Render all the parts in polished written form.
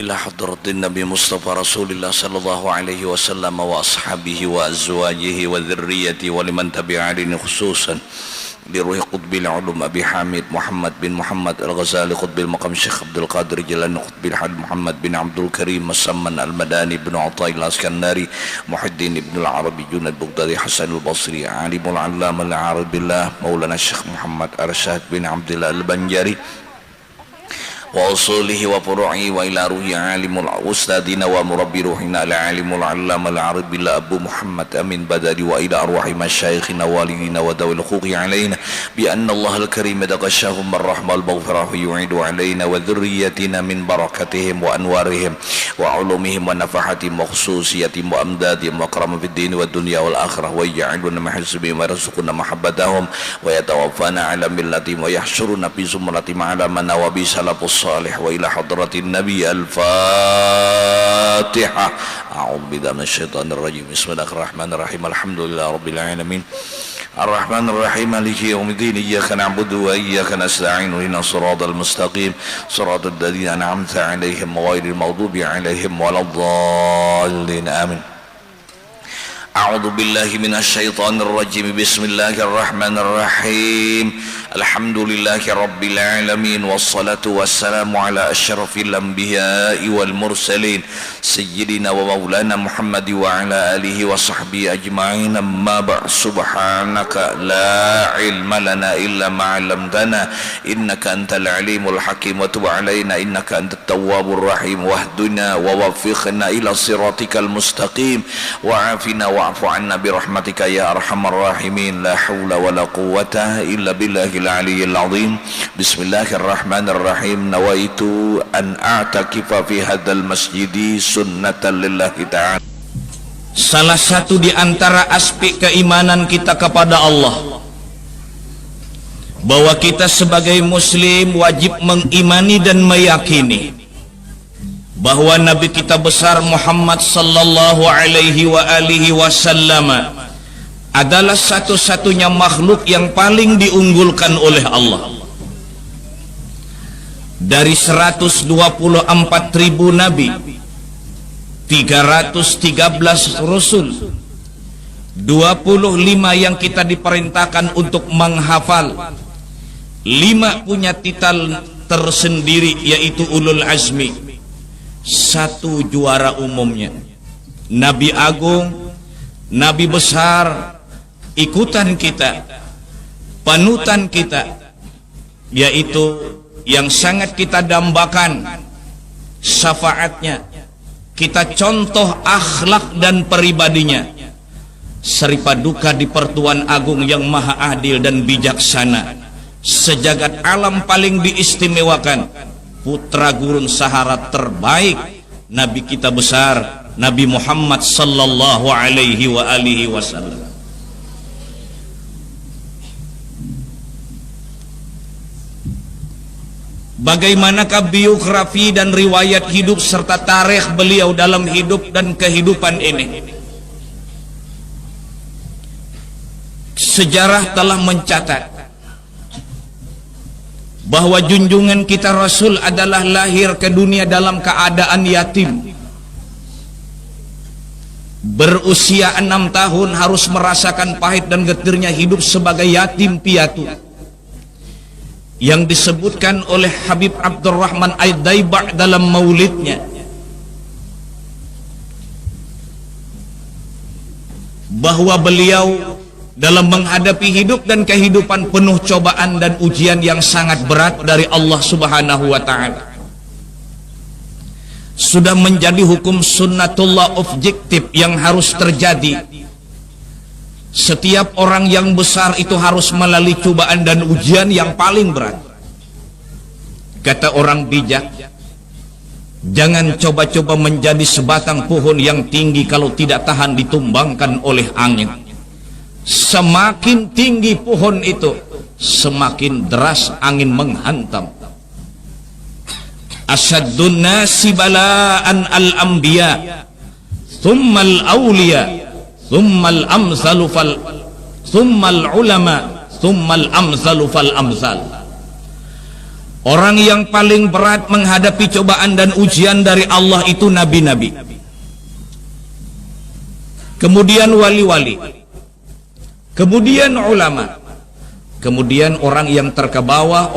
إلى حضرة النبي مصطفى رسول الله صلى الله عليه وسلم وأصحابه وأزواجه وذريته ولمن تبع دين خصوصا لروح قطب العلوم أبي حامد محمد بن محمد الغزالي قطب المقام الشيخ عبد القادر جيلاني قطب الحج محمد بن عبد الكريم مسمن المداني بن عطاء الاسكندري محي الدين بن العربي جنيد بغدادي حسن البصري عالم العلامة العارف بالله مولانا الشيخ محمد أرشاد بن عبد الله البنجاري وأصوله وفروعه وإلى روح عالم الأستاذين ومربي روحنا العالم العلامة العارف بالله أبو محمد أمين بدري وإلى أرواح مشايخنا والدينا وذوي الحقوق علينا بأن الله الكريم يتغشاهم بالرحمة والمغفرة ويعيد علينا وذريتنا من بركتهم وأنوارهم وعلومهم ونفحاتهم وخصوصياتهم وأمدادهم وأكرم في الدين والدنيا والآخرة ويجعلنا من حزبهم ويرزقنا محبتهم ويتوفانا على ملتهم ويحشرنا في زمرتهم على من وبي سلف الصالح وإلى حضرة النبي الفاتحة. أعوذ بالله من الشيطان الرجيم. بسم الله الرحمن الرحيم. الحمد لله رب العالمين الرحمن الرحيم مالك يوم الدين إياك نعبد وإياك نستعين اهدنا الصراط المستقيم صراط الذين أنعمت عليهم غير المغضوب عليهم ولا الضالين آمين. أعوذ بالله من الشيطان الرجيم. بسم الله الرحمن الرحيم. الحمد لله رب العالمين والصلاة والسلام على أشرف الأنبياء والمرسلين سيدنا ومولانا محمد وعلى آله وصحبه أجمعين. أما بعد سبحانك لا علم لنا إلا ما علمتنا إنك أنت العليم الحكيم وتب علينا إنك أنت التواب الرحيم واهدنا ووفقنا إلى صراطك المستقيم وعافنا واعف عنا برحمتك يا أرحم الراحمين. لا حول ولا قوة إلا بالله العلي العظيم. بسم الله الرحمن الرحيم. نويت أن أعتكف في هذا المسجد سنة لله تعالى. Salah satu di antara aspek keimanan kita kepada Allah, bahwa kita sebagai muslim wajib mengimani dan meyakini bahwa Nabi kita besar Muhammad sallallahu alaihi wa alihi wasallam adalah satu-satunya makhluk yang paling diunggulkan oleh Allah. Dari 124.000 nabi, 313 rasul, 25 yang kita diperintahkan untuk menghafal, 5 punya titel tersendiri yaitu ulul azmi, 1 juara umumnya, Nabi Agung, Nabi besar, ikutan kita, panutan kita, yaitu yang sangat kita dambakan syafaatnya, kita contoh akhlak dan pribadinya, seripaduka di Pertuan Agung yang maha adil dan bijaksana, sejagat alam paling diistimewakan, putra gurun Sahara terbaik, Nabi kita besar Nabi Muhammad sallallahu alaihi wa alihi wasallam. Bagaimanakah biografi dan riwayat hidup serta tarikh beliau dalam hidup dan kehidupan ini? Sejarah telah mencatat bahwa junjungan kita Rasul adalah lahir ke dunia dalam keadaan yatim. Berusia 6 tahun harus merasakan pahit dan getirnya hidup sebagai yatim piatu, yang disebutkan oleh Habib Abdurrahman Ad-Daiba' dalam maulidnya, bahwa beliau dalam menghadapi hidup dan kehidupan penuh cobaan dan ujian yang sangat berat dari Allah Subhanahu wa ta'ala, sudah menjadi hukum sunnatullah objektif yang harus terjadi. Setiap orang yang besar itu harus melalui cobaan dan ujian yang paling berat. Kata orang bijak, jangan coba-coba menjadi sebatang pohon yang tinggi kalau tidak tahan ditumbangkan oleh angin. Semakin tinggi pohon itu, semakin deras angin menghantam. Asyadun nasi bala'an al-anbiya thummal awliya thummal amsalu fal thummal ulama thummal amsalu fal amsal. Orang yang paling berat menghadapi cobaan dan ujian dari Allah itu nabi-nabi. Kemudian wali-wali. Kemudian ulama. Kemudian orang yang terkebawah,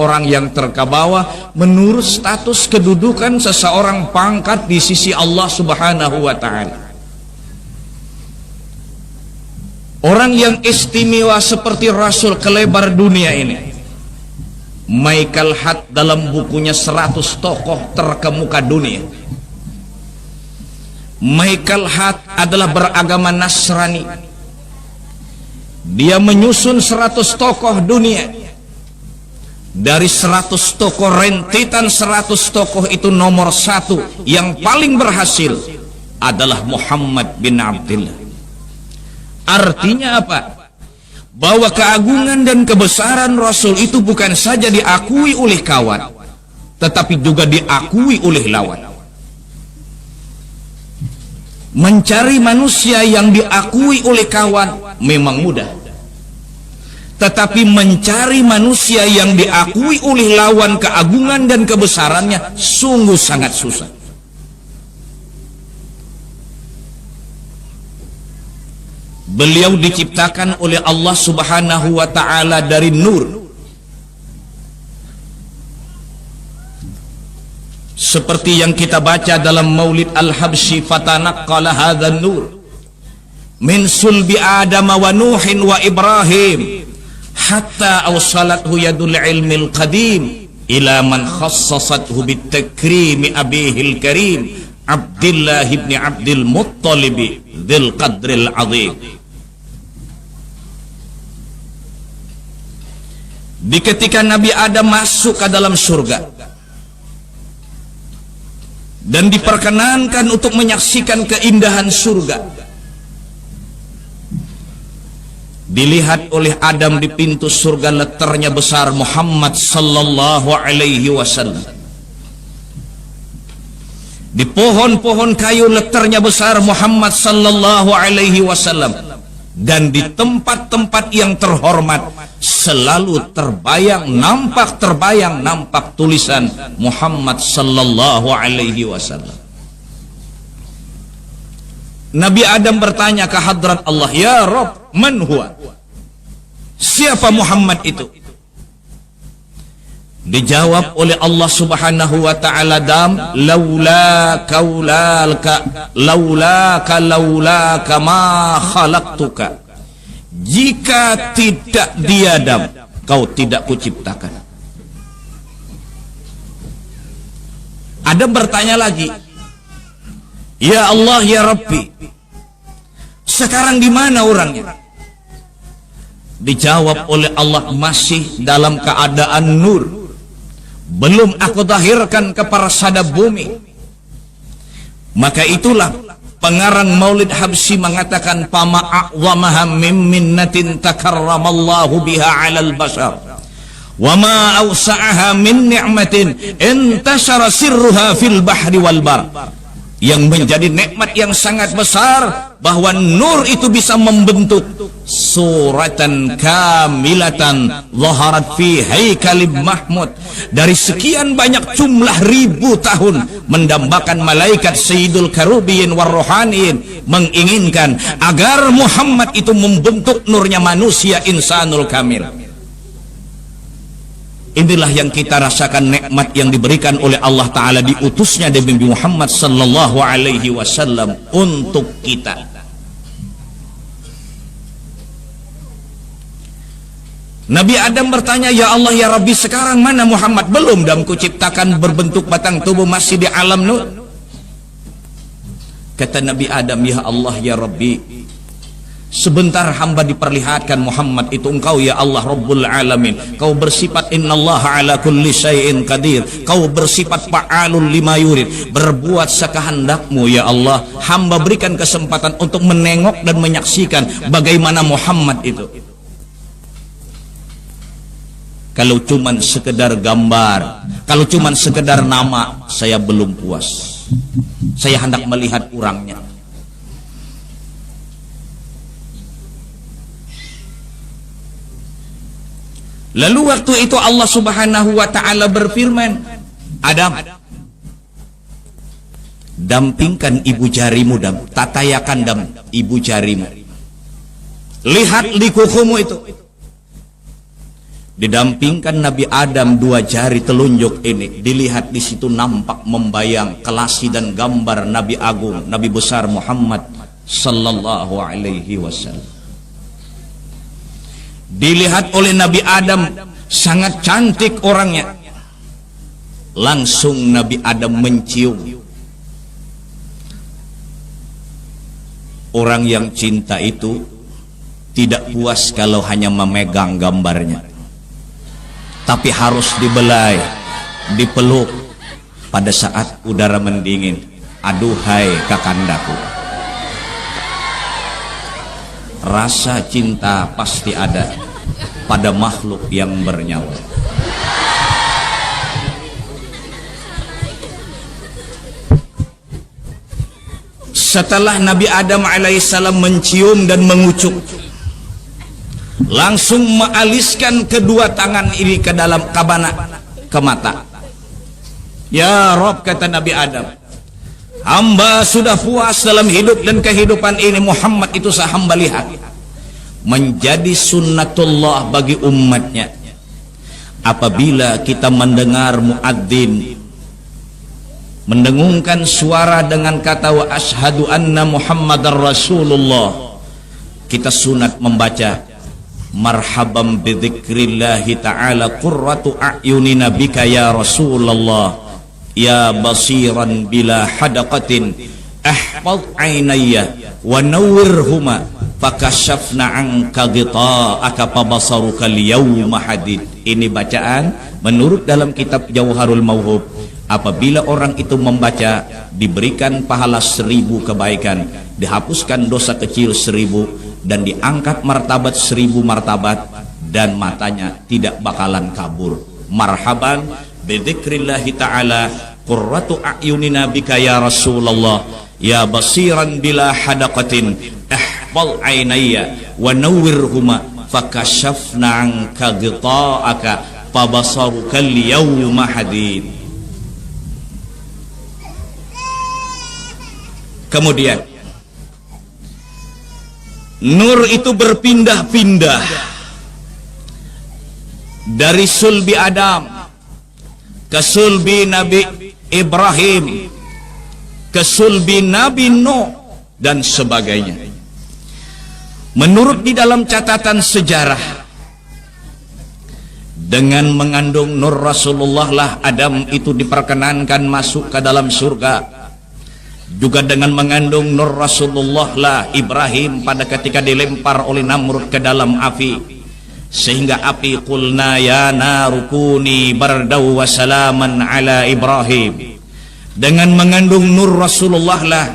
menurut status kedudukan seseorang pangkat di sisi Allah Subhanahu wa ta'ala. Orang yang istimewa seperti Rasul kelebar dunia ini. Michael Hart dalam bukunya 100 tokoh terkemuka dunia. Michael Hart adalah beragama Nasrani. Dia menyusun 100 tokoh dunia. Dari 100 tokoh rentetan 100 tokoh itu nomor 1 yang paling berhasil adalah Muhammad bin Abdullah. Artinya apa? Bahwa keagungan dan kebesaran Rasul itu bukan saja diakui oleh kawan, tetapi juga diakui oleh lawan. Mencari manusia yang diakui oleh kawan memang mudah, tetapi mencari manusia yang diakui oleh lawan keagungan dan kebesarannya sungguh sangat susah. Beliau diciptakan oleh Allah Subhanahu wa ta'ala dari nur. Seperti yang kita baca dalam Maulid Al-Habsyi, fatanaqqala hadzal nur min sulbi Adam wa Nuhin wa Ibrahim hatta awsalathu yadul ilmil qadim ila man khassasathu bitakrimi abihil karim Abdullah ibn Abdul Muttalib dzil qadril azim. Di ketika Nabi Adam masuk ke dalam surga dan diperkenankan untuk menyaksikan keindahan surga, dilihat oleh Adam di pintu surga letternya besar Muhammad sallallahu alaihi wasallam. Di pohon-pohon kayu letternya besar Muhammad sallallahu alaihi wasallam. Dan di tempat-tempat yang terhormat selalu nampak tulisan Muhammad sallallahu alaihi wasallam. Nabi Adam bertanya ke hadrat Allah, "Ya Rabb, man huwa?" Siapa Muhammad itu? Dijawab oleh Allah Subhanahu wa ta'ala, laulaka ma khalaqtuka. Jika tidak dia Adam, kau tidak kuciptakan. Adam bertanya lagi, "Ya Allah, ya Rabbi, sekarang di mana orangnya?" Dijawab oleh Allah, "Masih dalam keadaan nur. Belum aku zahirkan ke persada bumi." Maka itulah pengarang Maulid Habsyi mengatakan, "Fama a'zamaha min minnatin takarramallahu biha 'alal bashar wa ma awsa'aha min ni'matin intashara sirruha fil bahri wal bar." Yang menjadi nikmat yang sangat besar bahwa nur itu bisa membentuk suratan kamilatan zaharat fi haikalim mahmud. Dari sekian banyak jumlah ribu tahun mendambakan malaikat Sayyidul Karubiyin warrohaniyin menginginkan agar Muhammad itu membentuk nurnya manusia insanul kamil. Inilah yang kita rasakan, nikmat yang diberikan oleh Allah Ta'ala diutusnya Nabi Muhammad sallallahu alaihi wasallam untuk kita. Nabi Adam bertanya, "Ya Allah, ya Rabbi, sekarang mana Muhammad?" "Belum, dan kuciptakan berbentuk batang tubuh, masih di alam nur." Kata Nabi Adam, "Ya Allah, ya Rabbi, sebentar hamba diperlihatkan Muhammad itu engkau ya Allah Rabbul Alamin. Kau bersifat innallaha ala kulli syai'in qadir. Kau bersifat fa'alul lima yurid. Berbuat sekehendakmu ya Allah. Hamba berikan kesempatan untuk menengok dan menyaksikan bagaimana Muhammad itu." Kalau cuman sekedar gambar, kalau cuman sekedar nama, saya belum puas. Saya hendak melihat orangnya. Lalu waktu itu Allah Subhanahu wa ta'ala berfirman, Adam, dampingkan ibu jarimu, tatayakan ibu jarimu. Lihat likukumu itu. Didampingkan Nabi Adam, dua jari telunjuk ini, dilihat di situ nampak membayang kelasi dan gambar Nabi Agung, Nabi besar Muhammad sallallahu alaihi wasallam. Dilihat oleh Nabi Adam, sangat cantik orangnya. Langsung Nabi Adam mencium. Orang yang cinta itu tidak puas kalau hanya memegang gambarnya, tapi harus dibelai, dipeluk pada saat udara mendingin. Aduhai kakandaku, rasa cinta pasti ada pada makhluk yang bernyawa. Setelah Nabi Adam alaihissalam mencium dan mengucuk, langsung mengaliskan kedua tangan ini ke dalam ke mata. Ya Rob, kata Nabi Adam, hamba sudah puas dalam hidup dan kehidupan ini. Muhammad itu hamba lihat menjadi sunnatullah bagi umatnya. Apabila kita mendengar muadzin mendengungkan suara dengan kata wa asyhadu anna Muhammadar Rasulullah, kita sunat membaca marhaban bidzikrillahi ta'ala qurratu a'yunina bika ya Rasulullah ya basiran bila hadaqatin ahfaz aynayya wa nawwirhuma fakashafna anka ghita'aka fabasaruka al-yawma hadid. Ini bacaan menurut dalam kitab Jauharul Mauhub. Apabila orang itu membaca, diberikan pahala 1000 kebaikan, dihapuskan dosa kecil 1000, dan diangkat martabat 1000 martabat, dan matanya tidak bakalan kabur. Marhaban bidzikrillahi ta'ala qurratu a'yunina bika ya Rasulullah ya basiran bila hadaqatin ihfal aynayya wa nawwirhuma fakashafna anka ghita'aka fabasaruka al-yawma hadid. Kemudian nur itu berpindah-pindah dari sulbi Adam ke sulbi Nabi Ibrahim, ke sulbi Nabi Nuh, dan sebagainya. Menurut di dalam catatan sejarah, dengan mengandung nur Rasulullah lah Adam itu diperkenankan masuk ke dalam surga. Juga dengan mengandung nur Rasulullah lah Ibrahim pada ketika dilempar oleh Namrud ke dalam api, sehingga api qulna ya narukuni bardaw wa salaman ala Ibrahim. Dengan mengandung nur Rasulullah lah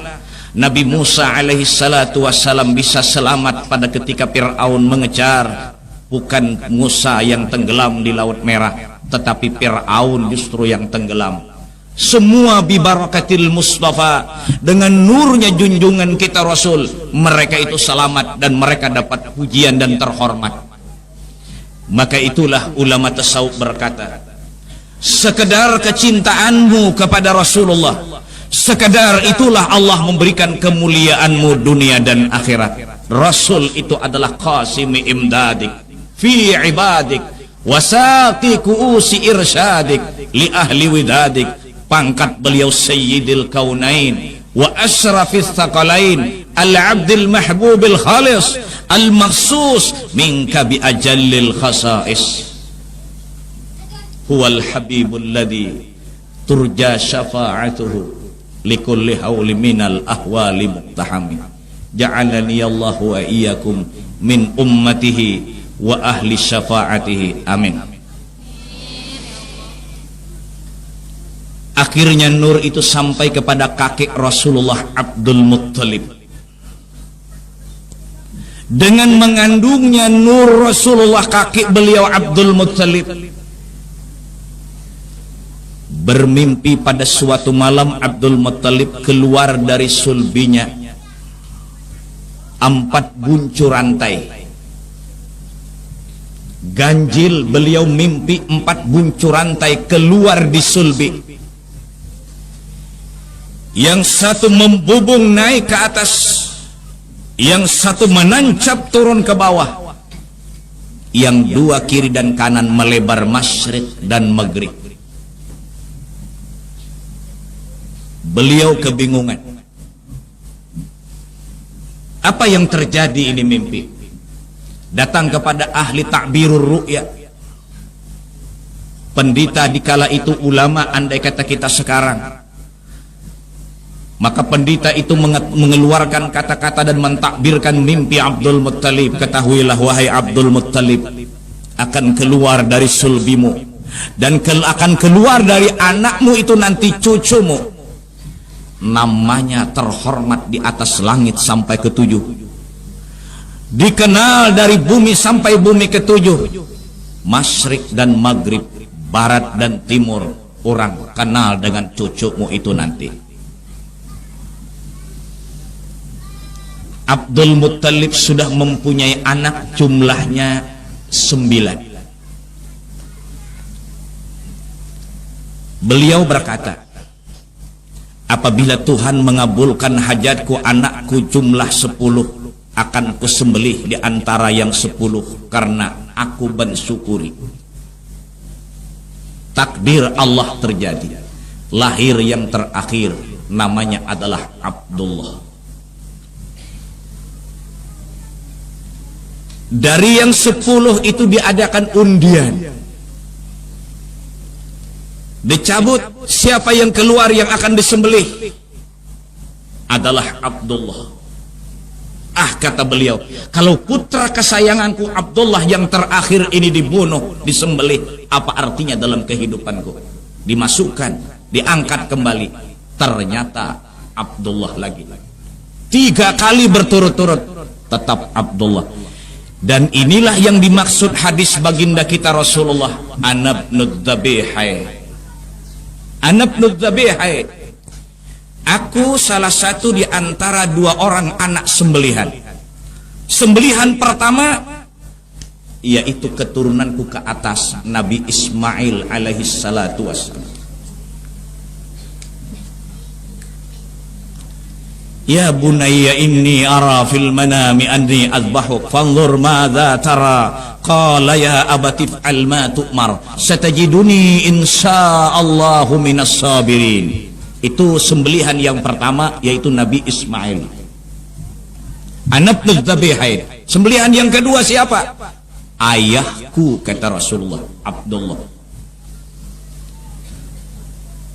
Nabi Musa alaihi salatu wassalam bisa selamat pada ketika Fir'aun mengejar. Bukan Musa yang tenggelam di Laut Merah, tetapi Fir'aun justru yang tenggelam. Semua bibarakatil Mustafa, dengan nurnya junjungan kita Rasul, mereka itu selamat dan mereka dapat pujian dan terhormat. Maka itulah ulama tasawuf berkata, sekedar kecintaanmu kepada Rasulullah, sekedar itulah Allah memberikan kemuliaanmu dunia dan akhirat. Rasul itu adalah qasimi imdadik fi ibadik wasaqi kuusi irsyadik li ahli widadik. Pangkat beliau Sayyidil Kaunain wa asyrafis thaqalain al-abdil mahbubil khalis al-makhsus minka bi ajallil khasais. Huwal habibul ladhi turja syafa'atuhu likulli hawli minal ahwali muqtahami. Ja'alani Allahu wa iyyakum min ummatihi wa ahli syafa'atihi. Amin. Akhirnya nur itu sampai kepada kakek Rasulullah Abdul Muttalib. Dengan mengandungnya nur Rasulullah, kakek beliau Abdul Muttalib bermimpi pada suatu malam Abdul Muttalib keluar dari sulbinya 4 buncur rantai. ganjil beliau mimpi 4 buncur rantai keluar di sulbi. Yang satu membubung naik ke atas, yang satu menancap turun ke bawah, yang 2 kiri dan kanan melebar masyriq dan maghrib. Beliau kebingungan. Apa yang terjadi ini mimpi? Datang kepada ahli ta'birur ru'ya, pendeta di kala itu, ulama andai kata kita sekarang. Maka pendeta itu mengeluarkan kata-kata dan mentakbirkan mimpi Abdul Muttalib. Ketahuilah wahai Abdul Muttalib, akan keluar dari sulbimu dan akan keluar dari anakmu itu nanti cucumu, namanya terhormat di atas langit sampai ke-7, dikenal dari bumi sampai bumi ke-7, masyrik dan maghrib, barat dan timur, orang kenal dengan cucumu itu nanti. Abdul Muttalib sudah mempunyai anak, jumlahnya 9. Beliau berkata, apabila Tuhan mengabulkan hajatku, anakku jumlah 10, akan kusembelih di antara yang 10 karena aku bersyukuri. Takdir Allah terjadi. Lahir yang terakhir, namanya adalah Abdullah. Dari yang 10 itu diadakan undian. Dicabut, siapa yang keluar yang akan disembelih adalah Abdullah. Ah, kata beliau, kalau putra kesayanganku Abdullah yang terakhir ini dibunuh, disembelih, apa artinya dalam kehidupanku? Dimasukkan, diangkat kembali, ternyata Abdullah lagi. 3 kali berturut-turut tetap Abdullah. Dan inilah yang dimaksud hadis baginda kita Rasulullah, anabnud dzabihai, anabnud dzabihai, aku salah satu di antara 2 orang anak sembelihan. Sembelihan pertama yaitu keturunanku ke atas, Nabi Ismail alaihi salatu wassalam. Ya bunayya inni ara fil manami anni azbahuk fanzur madza tara, qala ya abati fa'al ma tu'mar satajiduni insyaallahu minas sabirin. Itu sembelihan yang pertama, yaitu Nabi Ismail, anak dzabihai. Sembelihan yang kedua siapa? Ayahku, kata Rasulullah, Abdullah.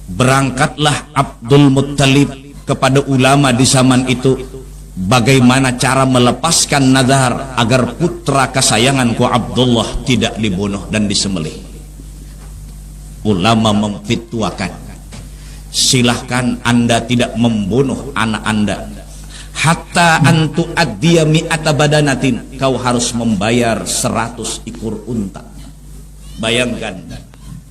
Berangkatlah Abdul Muttalib kepada ulama di zaman itu, bagaimana cara melepaskan nazar agar putra kesayanganku Abdullah tidak dibunuh dan disembelih. Ulama memfitwakan, silahkan Anda tidak membunuh anak Anda, hatta antu addiya mi'ata badanatin, kau harus membayar 100 ekor unta. Bayangkan,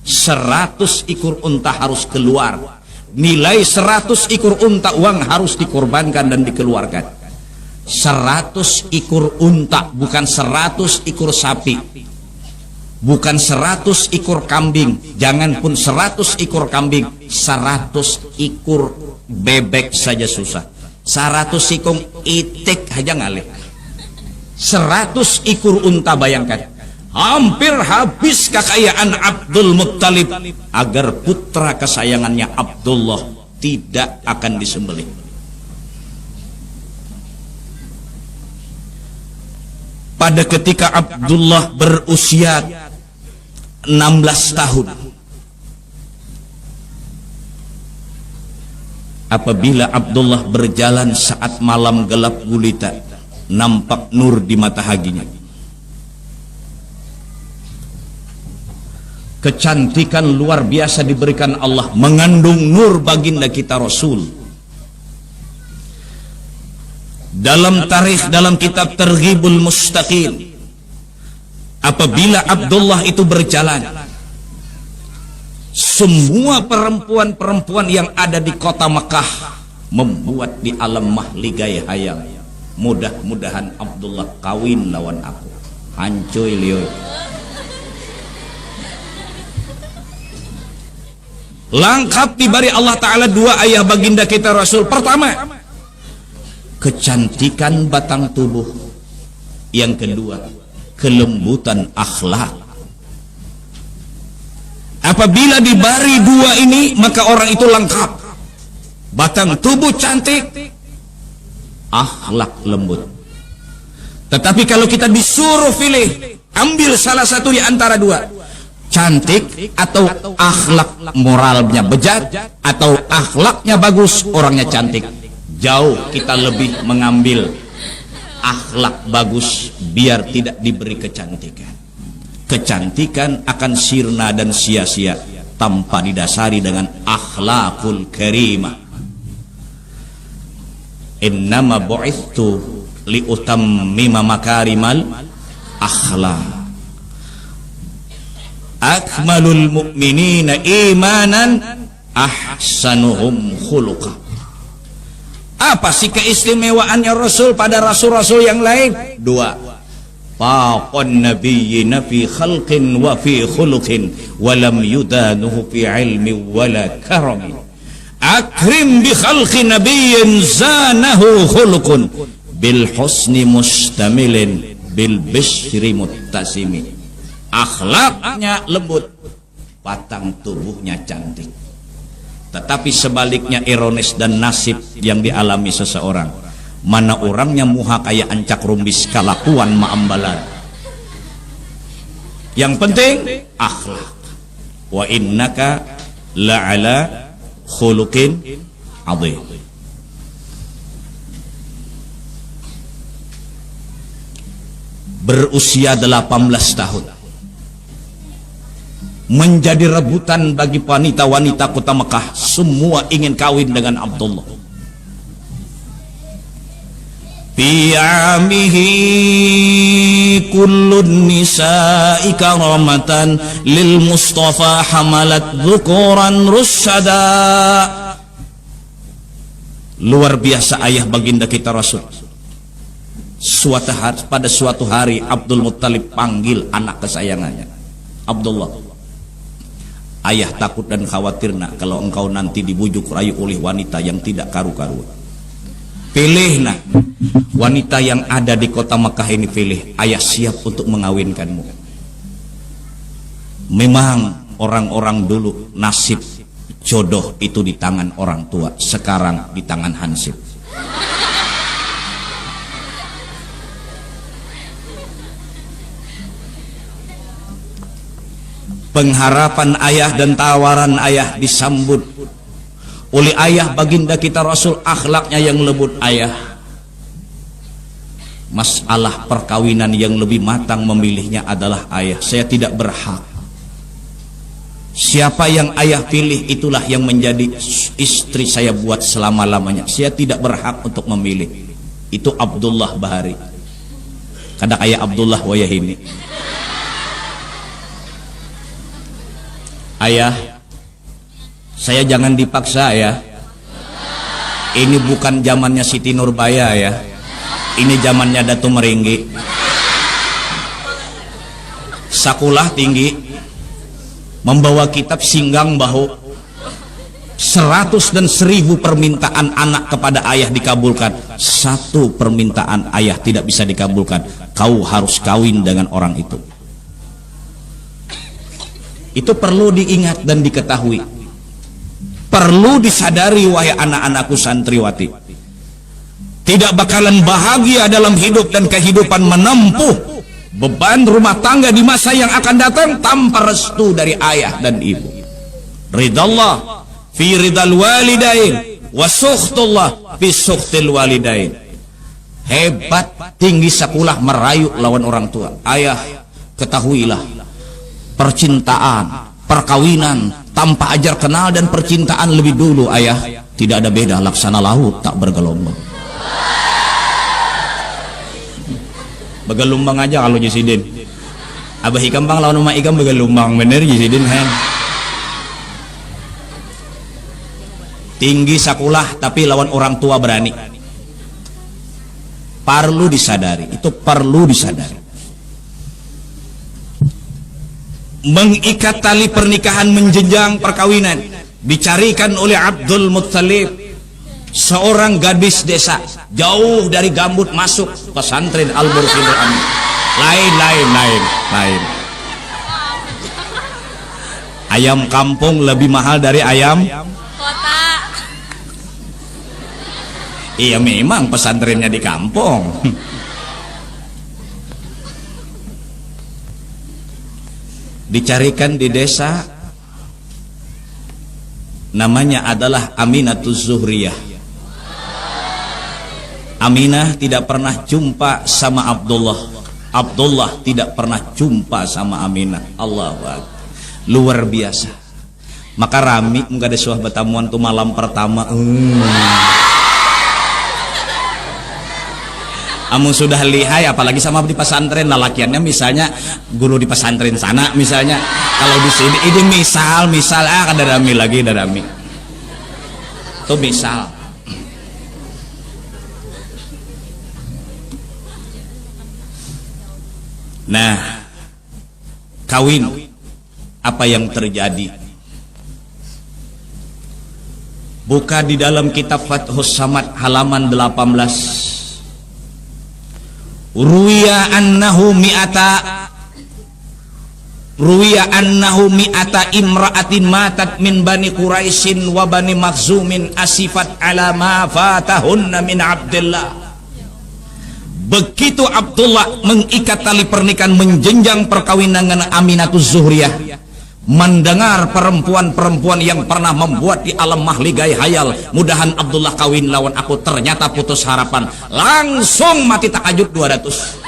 100 ekor unta harus keluar. Nilai 100 ekor unta uang harus dikorbankan dan dikeluarkan. 100 ekor unta, bukan 100 ekor sapi, bukan 100 ekor kambing, jangan pun 100 ekor kambing, 100 ekor bebek saja susah. 100 ekor itik aja ngalih. 100 ekor unta, bayangkan. Hampir habis kekayaan Abdul Muttalib agar putra kesayangannya Abdullah tidak akan disembelih. Pada ketika Abdullah berusia 16 tahun, apabila Abdullah berjalan saat malam gelap gulita, nampak nur di mata haginya. Kecantikan luar biasa diberikan Allah, mengandung nur baginda kita Rasul. Dalam tarikh, dalam kitab Targhibul Mustaqim, apabila Abdullah itu berjalan, semua perempuan-perempuan yang ada di kota Mekah membuat di alam mahligai hayal, mudah-mudahan Abdullah kawin lawan aku. Hancuy lioi. lengkap diberi Allah Ta'ala dua ayah baginda kita Rasul. Pertama, kecantikan batang tubuh. Yang kedua, kelembutan akhlak. Apabila diberi dua ini, maka orang itu lengkap. Batang tubuh cantik, akhlak lembut. Tetapi kalau kita disuruh pilih, ambil salah satu di antara dua, cantik atau akhlak moralnya bejat, atau akhlaknya bagus, orangnya cantik, jauh kita lebih mengambil akhlak bagus, biar tidak diberi kecantikan. Kecantikan akan sirna dan sia-sia tanpa didasari dengan akhlakul karimah. Innama bu'ithtu liutammima makarimal akhlak. Akmalul mu'minina imanan ahsanuhum khuluqa. Apa sih keistimewaannya Rasul pada rasul-rasul yang lain? Dua. Faqan nabiyyina fi khalqin wa fi khuluqin wa lam yudanuhu fi ilmi wala karamin. Akrim bi khalqi nabiyyin zanahu khuluqun bil husni mustamilin bil bishri muttasimi. Akhlaknya lembut, batang tubuhnya cantik. Tetapi sebaliknya ironis dan nasib yang dialami seseorang, mana orangnya muha kayak ancak rumbis kalakuan maambalan. Yang penting akhlak. Wa innaka la'ala khuluqin adhim. Berusia 18 tahun, menjadi rebutan bagi wanita-wanita kota Mekah. Semua ingin kawin dengan Abdullah. Fi amihi kullun nisa'i karamatan lil Mustafa hamalat dzukuran rusyada. Luar biasa ayah baginda kita Rasul. Pada suatu hari Abdul Muttalib panggil anak kesayangannya, Abdullah, ayah takut dan khawatir nak kalau engkau nanti dibujuk rayu oleh wanita yang tidak karu-karuan. Pilih nak wanita yang ada di kota Mekah ini, pilih, ayah siap untuk mengawinkanmu. Memang orang-orang dulu nasib jodoh itu di tangan orang tua, sekarang di tangan hansip. Pengharapan ayah dan tawaran ayah disambut oleh ayah baginda kita Rasul, akhlaknya yang lembut. Ayah, masalah perkawinan yang lebih matang memilihnya adalah ayah. Saya tidak berhak. Siapa yang ayah pilih itulah yang menjadi istri saya buat selama-lamanya. Saya tidak berhak untuk memilih. Itu Abdullah Bahari. Kada kayak Abdullah Wayahini. Ayah, saya jangan dipaksa ya. Ini bukan zamannya Siti Nurbaya ya. Ini zamannya Datu Meringgi. Sakulah tinggi, membawa kitab Singgang Bahu. 100 dan 1000 permintaan anak kepada ayah dikabulkan. 1 permintaan ayah tidak bisa dikabulkan. Kau harus kawin dengan orang itu. Itu perlu diingat dan diketahui. Perlu disadari wahai anak-anakku santriwati. Tidak bakalan bahagia dalam hidup dan kehidupan menempuh beban rumah tangga di masa yang akan datang tanpa restu dari ayah dan ibu. Ridallah fi ridal walidain wa sukhtullah fi sukhtil walidain. Hebat tinggi sakulah merayu lawan orang tua. Ayah, ketahuilah, percintaan, perkawinan tanpa ajar kenal dan percintaan lebih dulu ayah, tidak ada beda laksana laut tak bergelombang. Bergelombang aja kalau Jisidin. Abah ikan bang lawan rumah ikan bergelombang bener Jisidin kan. Tinggi sakulah tapi lawan orang tua berani. Perlu disadari, itu perlu disadari. Mengikat tali pernikahan menjenjang perkawinan dicarikan oleh Abdul Muttalib, seorang gadis desa jauh dari gambut masuk pesantren Al-Burqinul Amin. Lain. Ayam kampung lebih mahal dari ayam kota. Iya, memang pesantrennya di kampung. Dicarikan di desa, namanya adalah Aminatus Zuhriyah. Aminah tidak pernah jumpa sama Abdullah, Abdullah tidak pernah jumpa sama Aminah. Allahu Akbar, luar biasa. Maka rami enggak ada suah betamuan tuh malam pertama. Amun sudah lihai, apalagi sama di pesantren, lalakiannya misalnya guru di pesantren sana misalnya, kalau di sini ini misal ada rami lagi, ada rami tuh misal. Nah, kawin, apa yang terjadi? Buka di dalam kitab Fathus Samad halaman 18. Ruwiya annahu mi'ata imra'atin matat min bani Quraisyin wa bani Makhzumin asifat ala ma fatahunna min Abdullah. Begitu Abdullah mengikat tali pernikahan, menjenjang perkawinan dengan Aminatus Zuhriyah, mendengar perempuan-perempuan yang pernah membuat di alam mahligai hayal, mudahan Abdullah kawin lawan aku, ternyata putus harapan, langsung mati takajud 200.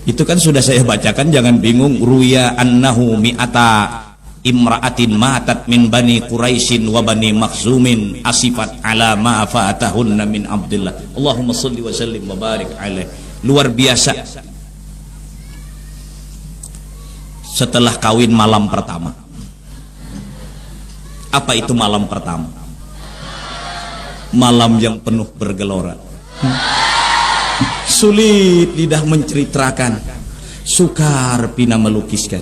Itu kan sudah saya bacakan, jangan bingung. Ruya annahu mi'ata imra'atin matat min bani Quraisyin wa bani Makhzumin asifat ala ma fatahunna min Abdullah. Allahumma shalli wa sallim wa barik alaih. Luar biasa. Setelah kawin malam pertama. Apa itu malam pertama? Malam yang penuh bergelora. Sulit lidah menceritakan, sukar pina melukiskan.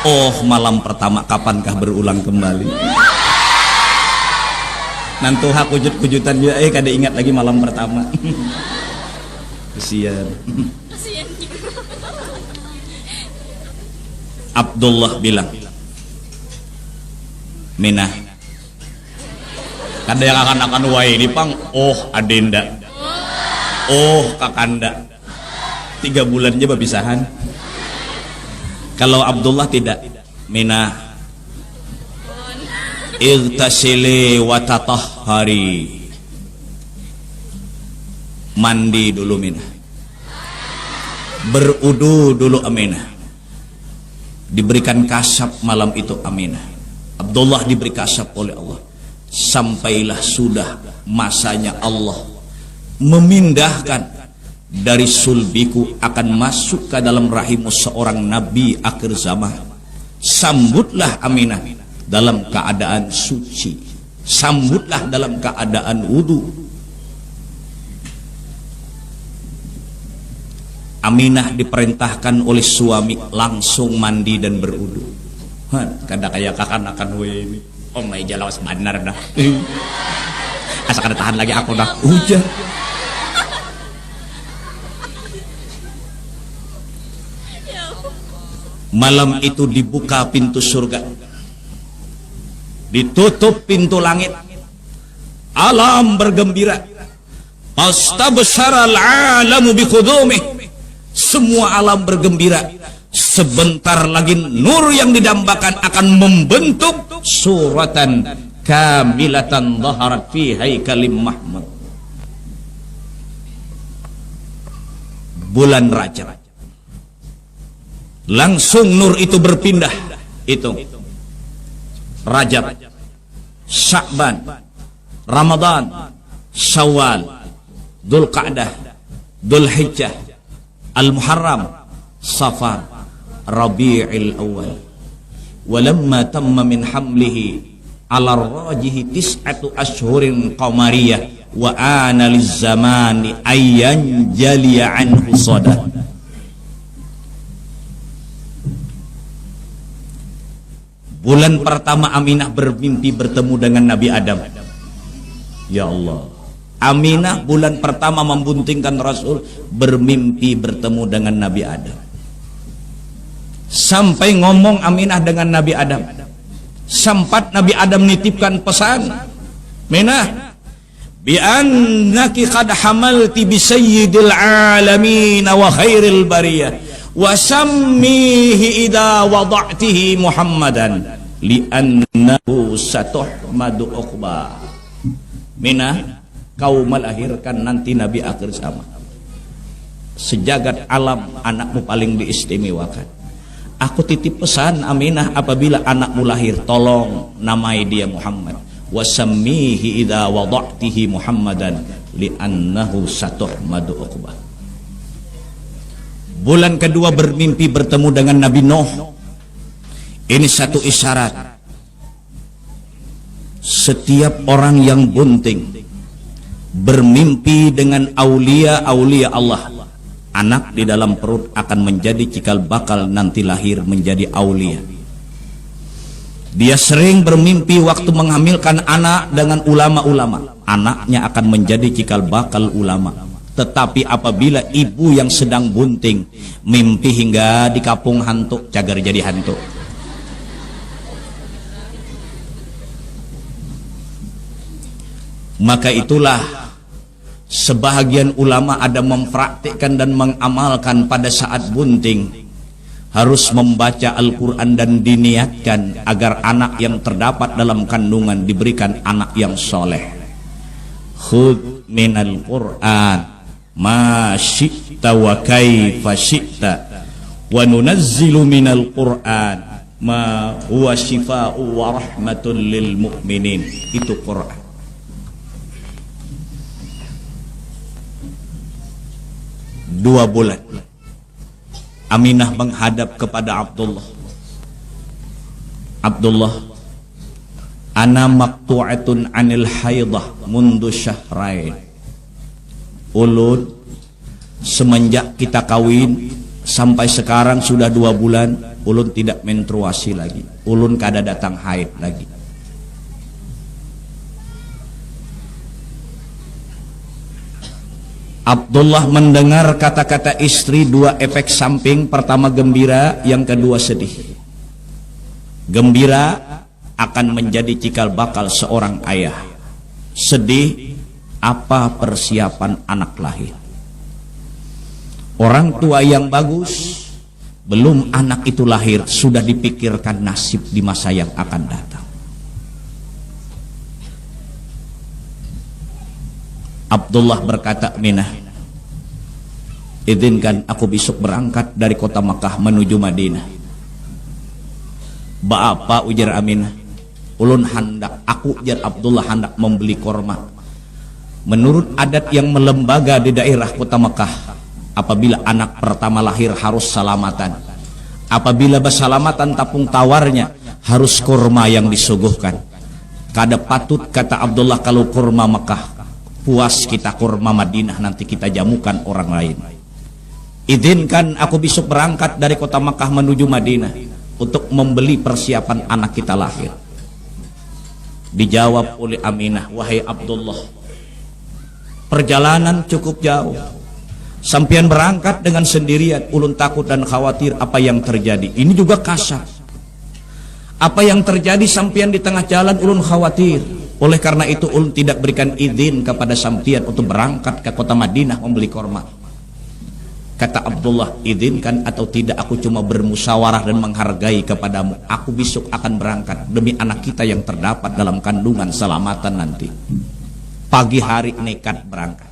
Oh, malam pertama kapankah berulang kembali? Nanti hak wujud-wujudan juga, kada ingat lagi malam pertama. Kesian. Abdullah bilang, Minah, kada yang akan wai ini pang, oh adenda, oh kakanda, 3 bulan aja berpisahan. Kalau Abdullah tidak, Minah, irtasili wa tatahhari, mandi dulu Minah, berudu dulu Aminah. Diberikan kasab malam itu Aminah. Abdullah diberi kasab oleh Allah. Sampailah sudah masanya Allah memindahkan dari sulbiku, akan masuk ke dalam rahimu seorang nabi akhir zaman. Sambutlah Aminah dalam keadaan suci, sambutlah dalam keadaan wudu. Aminah diperintahkan oleh suami langsung mandi dan berwudu. Kada kayak kakanakan we ini. Oh my jalawas benar dah. Asa kada tahan lagi aku dah. Hujan. Malam itu dibuka pintu surga, ditutup pintu langit, alam bergembira. Astabsharal alamu biqudumih. Semua alam bergembira. Sebentar lagi nur yang didambakan akan membentuk suratan kamilatan dhaharat fi haikalim mahmud. Bulan Rajab, langsung nur itu berpindah. Itu Rajab, Sya'ban, Ramadan, Syawal, Dzulqa'dah, Dzulhijjah, Al-Muharram, Safar, Rabi'il Awal. Walamma tamma min hamlihi ala rajihi tis'atu ashhurin qamariyah wa ana lizzamani ayyan jaliya anhu sadad. Bulan pertama Aminah bermimpi bertemu dengan Nabi Adam. Ya Allah, Aminah bulan pertama membuntingkan Rasul bermimpi bertemu dengan Nabi Adam. Sampai ngomong Aminah dengan Nabi Adam. Sempat Nabi Adam nitipkan pesan, Minah, bi annaki qad hamalti bi sayyidil alamin wa khairil bariyah wa sammihi idza wada'tihi Muhammadan li'annahu satuhmadu uqba. Minah, kau melahirkan nanti Nabi akhir zaman. Sejagat alam anakmu paling diistimewakan. Aku titip pesan Aminah, apabila anakmu lahir tolong namai dia Muhammad. Wasammihi idza wada'tihi Muhammadan li'annahu satuhmadu uqbah. Bulan kedua bermimpi bertemu dengan Nabi Nuh. Ini satu isyarat. Setiap orang yang bunting bermimpi dengan aulia-aulia Allah, anak di dalam perut akan menjadi cikal bakal nanti lahir menjadi aulia. Dia sering bermimpi waktu menghamilkan anak dengan ulama-ulama, anaknya akan menjadi cikal bakal ulama. Tetapi apabila ibu yang sedang bunting mimpi hingga di kapung hantu, cagar jadi hantu. Maka itulah sebahagian ulama ada mempraktikkan dan mengamalkan pada saat bunting harus membaca Al-Quran dan diniatkan agar anak yang terdapat dalam kandungan diberikan anak yang soleh. Khudh minal Qur'an ma syi'ta wa kaifa syi'ta wa nunazzilu minal Qur'an ma huwa shifaa'u wa rahmatul lil mu'minin. Itu Qur'an. Dua bulan Aminah menghadap kepada Abdullah. Abdullah, ana maqtu'atun anil haidah mundu syahrain. Ulun semenjak kita kawin sampai sekarang sudah 2 bulan, ulun tidak menstruasi lagi. Ulun kada datang haid lagi. Abdullah mendengar kata-kata istri, 2 efek samping. Pertama gembira, yang kedua sedih. Gembira akan menjadi cikal bakal seorang ayah. Sedih, apa persiapan anak lahir. Orang tua yang bagus, belum anak itu lahir sudah dipikirkan nasib di masa yang akan datang. Abdullah berkata, Minah, izinkan aku besok berangkat dari kota Makkah menuju Madinah. Baapa, ujar Aminah, ulun hendak, aku ujar Abdullah hendak membeli korma. Menurut adat yang melembaga di daerah kota Makkah, apabila anak pertama lahir harus salamatan. Apabila bersalamatan tapung tawarnya harus korma yang disuguhkan. Kada patut, kata Abdullah, kalau korma Makkah puas kita kurma Madinah nanti kita jamukan orang lain. Izinkan aku besok berangkat dari kota Makkah menuju Madinah untuk membeli persiapan anak kita lahir. Dijawab oleh Aminah, wahai Abdullah, perjalanan cukup jauh. Sampian berangkat dengan sendirian, ulun takut dan khawatir apa yang terjadi. Ini juga kasar. Apa yang terjadi sampian di tengah jalan, ulun khawatir. Oleh karena itu ulun tidak berikan izin kepada sampian untuk berangkat ke kota Madinah membeli korma. Kata Abdullah, izinkan atau tidak aku cuma bermusyawarah dan menghargai kepadamu. Aku besok akan berangkat demi anak kita yang terdapat dalam kandungan selamatan nanti. Pagi hari nekat berangkat.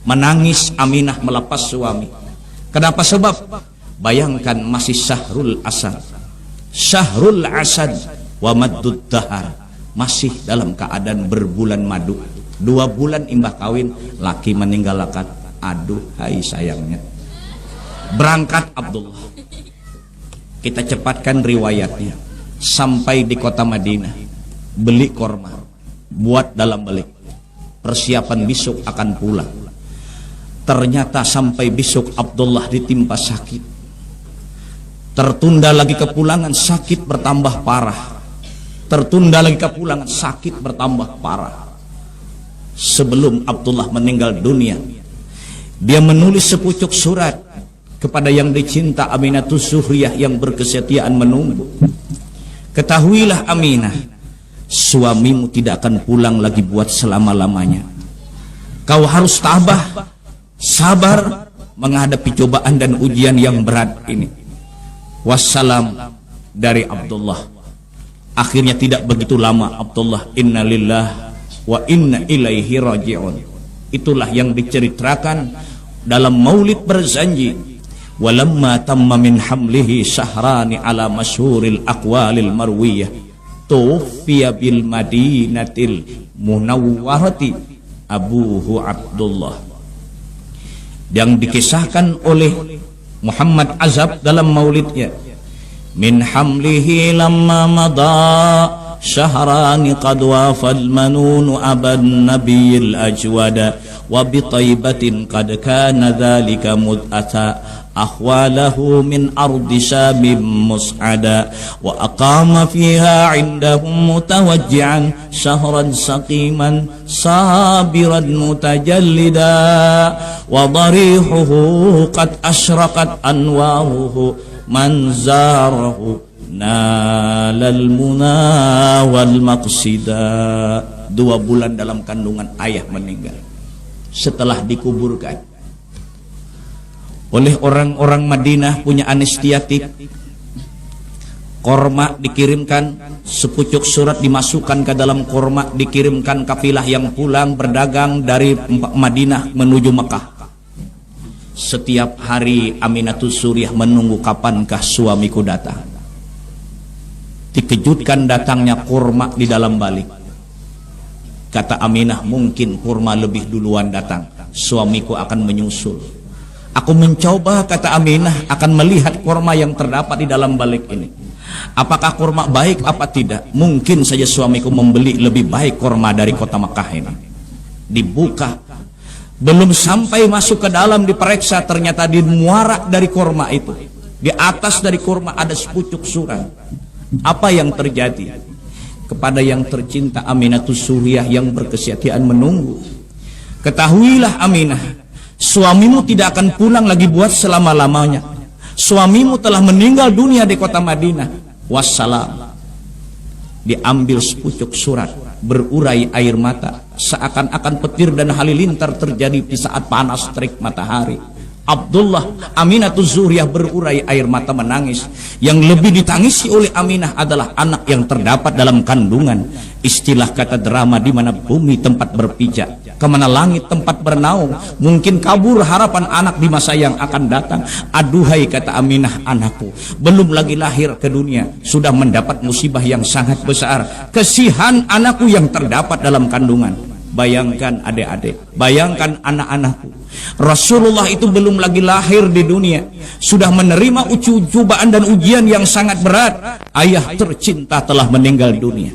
Menangis Aminah melepas suami. Kenapa? Sebab bayangkan masih syahrul asad. Syahrul asad wa maddud dahar. Masih dalam keadaan berbulan madu. 2 bulan imbah kawin, laki meninggalkan. Aduh, hai sayangnya. Berangkat Abdullah. Kita cepatkan riwayatnya. Sampai di kota Madinah, beli korma, buat dalam balik. Persiapan besok akan pulang. Ternyata sampai besok Abdullah ditimpa sakit. Tertunda lagi kepulangan, sakit bertambah parah. tertunda lagi kepulangan, sakit bertambah parah. Sebelum Abdullah meninggal dunia, dia menulis sepucuk surat kepada yang dicinta Aminatus Zuhriyah yang berkesetiaan menunggu. Ketahuilah Aminah, suamimu tidak akan pulang lagi buat selama-lamanya. Kau harus tabah, sabar menghadapi cobaan dan ujian yang berat ini. Wassalam dari Abdullah. Akhirnya tidak begitu lama Abdullah, innalillah wa inna ilaihi raji'un. Itulah yang diceritakan dalam maulid berzanji, walamma tamma min hamlihi syahrani ala masyhuril aqwalil marwiyah tuwfiya bil madinatil munawwarati abuhu Abdullah. Yang dikisahkan oleh Muhammad Azab dalam maulidnya, min hamlihi lamma madha syahrani qad wafal manunu aban nabiyil ajwada wa bi taibatin qad kana dhalika mud'ata akhwalahu min ardi syamim mus'ada wa aqama fiha indahum mutawajji'an syahran saqiman sabiran mutajallida wa darihuhu qad asyraqat anwaruhu man zarahu nalal muna wal maqsida. 2 bulan dalam kandungan ayah meninggal. Setelah dikuburkan oleh orang-orang Madinah punya anestesiatik, korma dikirimkan, sepucuk surat dimasukkan ke dalam korma, dikirimkan kafilah yang pulang berdagang dari Madinah menuju Mekah. Setiap hari Aminatus Zuhriyah menunggu kapankah suamiku datang. Dikejutkan datangnya kurma di dalam balik. Kata Aminah, mungkin kurma lebih duluan datang, suamiku akan menyusul. Aku mencoba, kata Aminah, akan melihat kurma yang terdapat di dalam balik ini. Apakah kurma baik apa tidak? Mungkin saja suamiku membeli lebih baik kurma dari kota Makkah ini. Dibuka, belum sampai masuk ke dalam diperiksa, ternyata di muara dari kurma itu, di atas dari kurma ada sepucuk surat. Apa yang terjadi? Kepada yang tercinta Aminatus Zuhriyah yang berkesetiaan menunggu, ketahuilah Aminah, suamimu tidak akan pulang lagi buat selama-lamanya. Suamimu telah meninggal dunia di kota Madinah. Wassalam. Diambil sepucuk surat, berurai air mata, seakan-akan petir dan halilintar terjadi di saat panas terik matahari. Abdullah, Aminatus Zuhriyah berurai air mata menangis. Yang lebih ditangisi oleh Aminah adalah anak yang terdapat dalam kandungan. Istilah kata drama di mana bumi tempat berpijak, kemana langit tempat bernaung. Mungkin kabur harapan anak di masa yang akan datang. Aduhai, kata Aminah, anakku belum lagi lahir ke dunia sudah mendapat musibah yang sangat besar. Kesihan anakku yang terdapat dalam kandungan. Bayangkan adik-adik, bayangkan anak-anakku. Rasulullah itu belum lagi lahir di dunia, sudah menerima cobaan dan ujian yang sangat berat. Ayah tercinta telah meninggal dunia.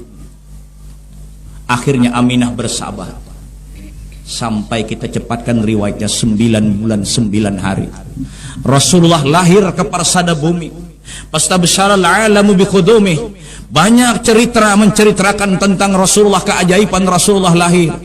Akhirnya Aminah bersabar. Sampai kita cepatkan riwayatnya 9 bulan 9 hari. Rasulullah lahir ke persada bumi. Pastabsyara al-alamu biqudumih. Banyak cerita menceritakan tentang Rasulullah, keajaiban Rasulullah lahir.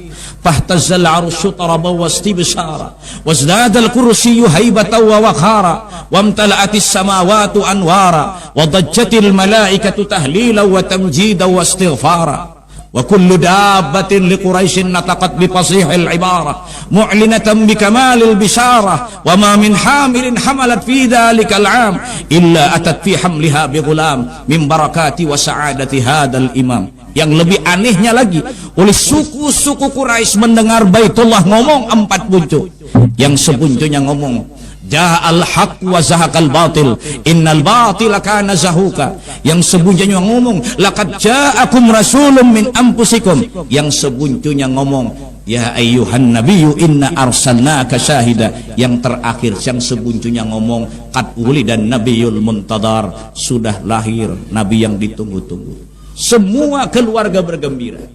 Fahtazal arsyu taraba wastibsyara wazdada al-kursiyyu haibatan wa waqara wamtala'atis samawati anwara wa dajjatil malaikatu tahlilan wa tamjidan wa istighfara. وكل دابة لقريش نطقت بفصيح العبارة معلنة بكمال البشارة وما من حامل حملت في ذلك العام إلا أتت في حملها بغلام من بركات وسعادة هذا الإمام. Yang lebih anehnya lagi, oleh suku-suku Quraisy mendengar Baitullah ngomong 4 buncuk. Yang sebuncunya ngomong, Ja'al haq wa zahaqal batil innal batila kana zahuka. Yang sebuncunya ngomong, laqad ja'akum rasulun min anfusikum. Yang sebuncunya ngomong, ya ayyuhan nabiyyu inna arsalnaka syahida. Yang terakhir yang sebuncunya ngomong, qad wulidan nabiyul muntadar. Sudah lahir nabi yang ditunggu-tunggu. Semua keluarga bergembira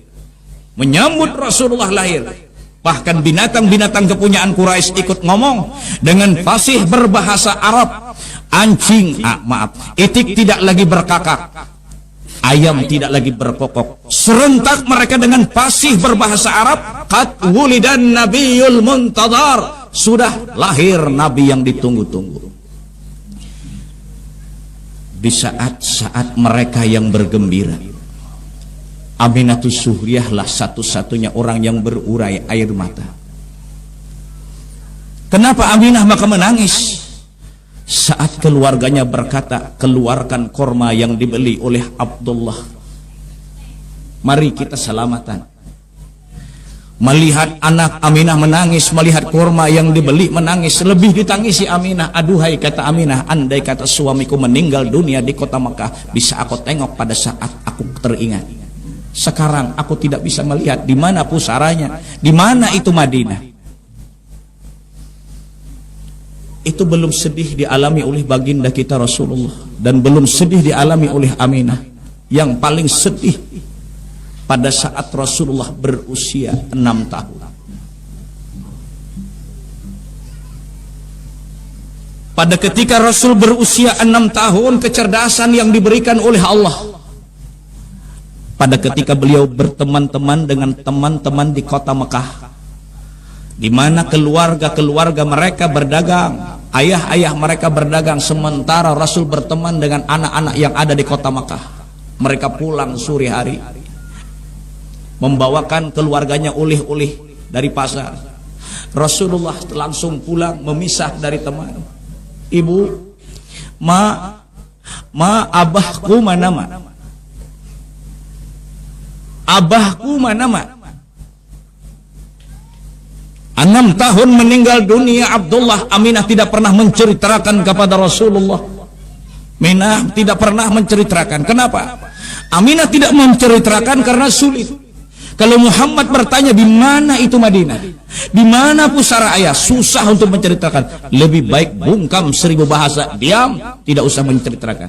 menyambut Rasulullah lahir. Bahkan binatang-binatang kepunyaan Quraisy ikut ngomong dengan fasih berbahasa Arab. Anjing, itik tidak lagi berkakak. ayam tidak lagi berkokok. Serentak mereka dengan fasih berbahasa Arab, qad wulidan nabiyul muntadhar, sudah lahir nabi yang ditunggu-tunggu. Di saat-saat mereka yang bergembira, Aminatus Suhriyah lah satu-satunya orang yang berurai air mata. Kenapa Aminah maka menangis? Saat keluarganya berkata, keluarkan korma yang dibeli oleh Abdullah, mari kita selamatan. Melihat anak Aminah menangis, melihat korma yang dibeli menangis, lebih ditangisi Aminah. Aduhai, kata Aminah, andai kata suamiku meninggal dunia di kota Mekah, bisa aku tengok pada saat aku teringat. Sekarang aku tidak bisa melihat di mana pusaranya, di mana itu Madinah. Itu belum sedih dialami oleh baginda kita Rasulullah, dan belum sedih dialami oleh Aminah. Yang paling sedih pada saat Rasulullah berusia 6 tahun. Pada ketika Rasul berusia 6 tahun, kecerdasan yang diberikan oleh Allah, pada ketika beliau berteman-teman dengan teman-teman di kota Mekah, di mana keluarga-keluarga mereka berdagang, ayah-ayah mereka berdagang, sementara Rasul berteman dengan anak-anak yang ada di kota Mekah. Mereka pulang sore hari, membawakan keluarganya oleh-oleh dari pasar. Rasulullah langsung pulang, memisah dari teman. Ibu, abahku mana ma? Abahku mana ma? 6 tahun meninggal dunia Abdullah. Aminah tidak pernah menceritakan kepada Rasulullah. Aminah tidak pernah menceritakan. Kenapa? Aminah tidak menceritakan karena sulit. Kalau Muhammad bertanya di mana itu Madinah, di mana pusara ayah, susah untuk menceritakan. Lebih baik bungkam 1000 bahasa, diam, tidak usah menceritakan.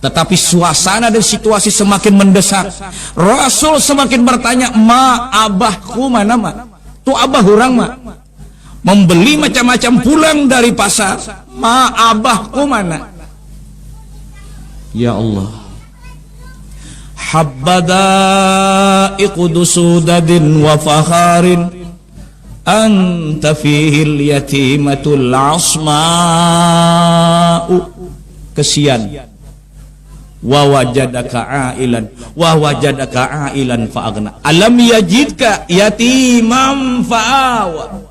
Tetapi suasana dan situasi semakin mendesak. Rasul semakin bertanya, ma abahku mana ma? Tu abah hurang ma, membeli macam-macam pulang dari pasar. Ma abahku mana? Ya Allah, habbada iqdusudadin wa fakharin, anta fihil yatimatul asma'u. Kesian. Wa wajadaka ailan fa'aghna, alam yajidka yatimam fa'awa.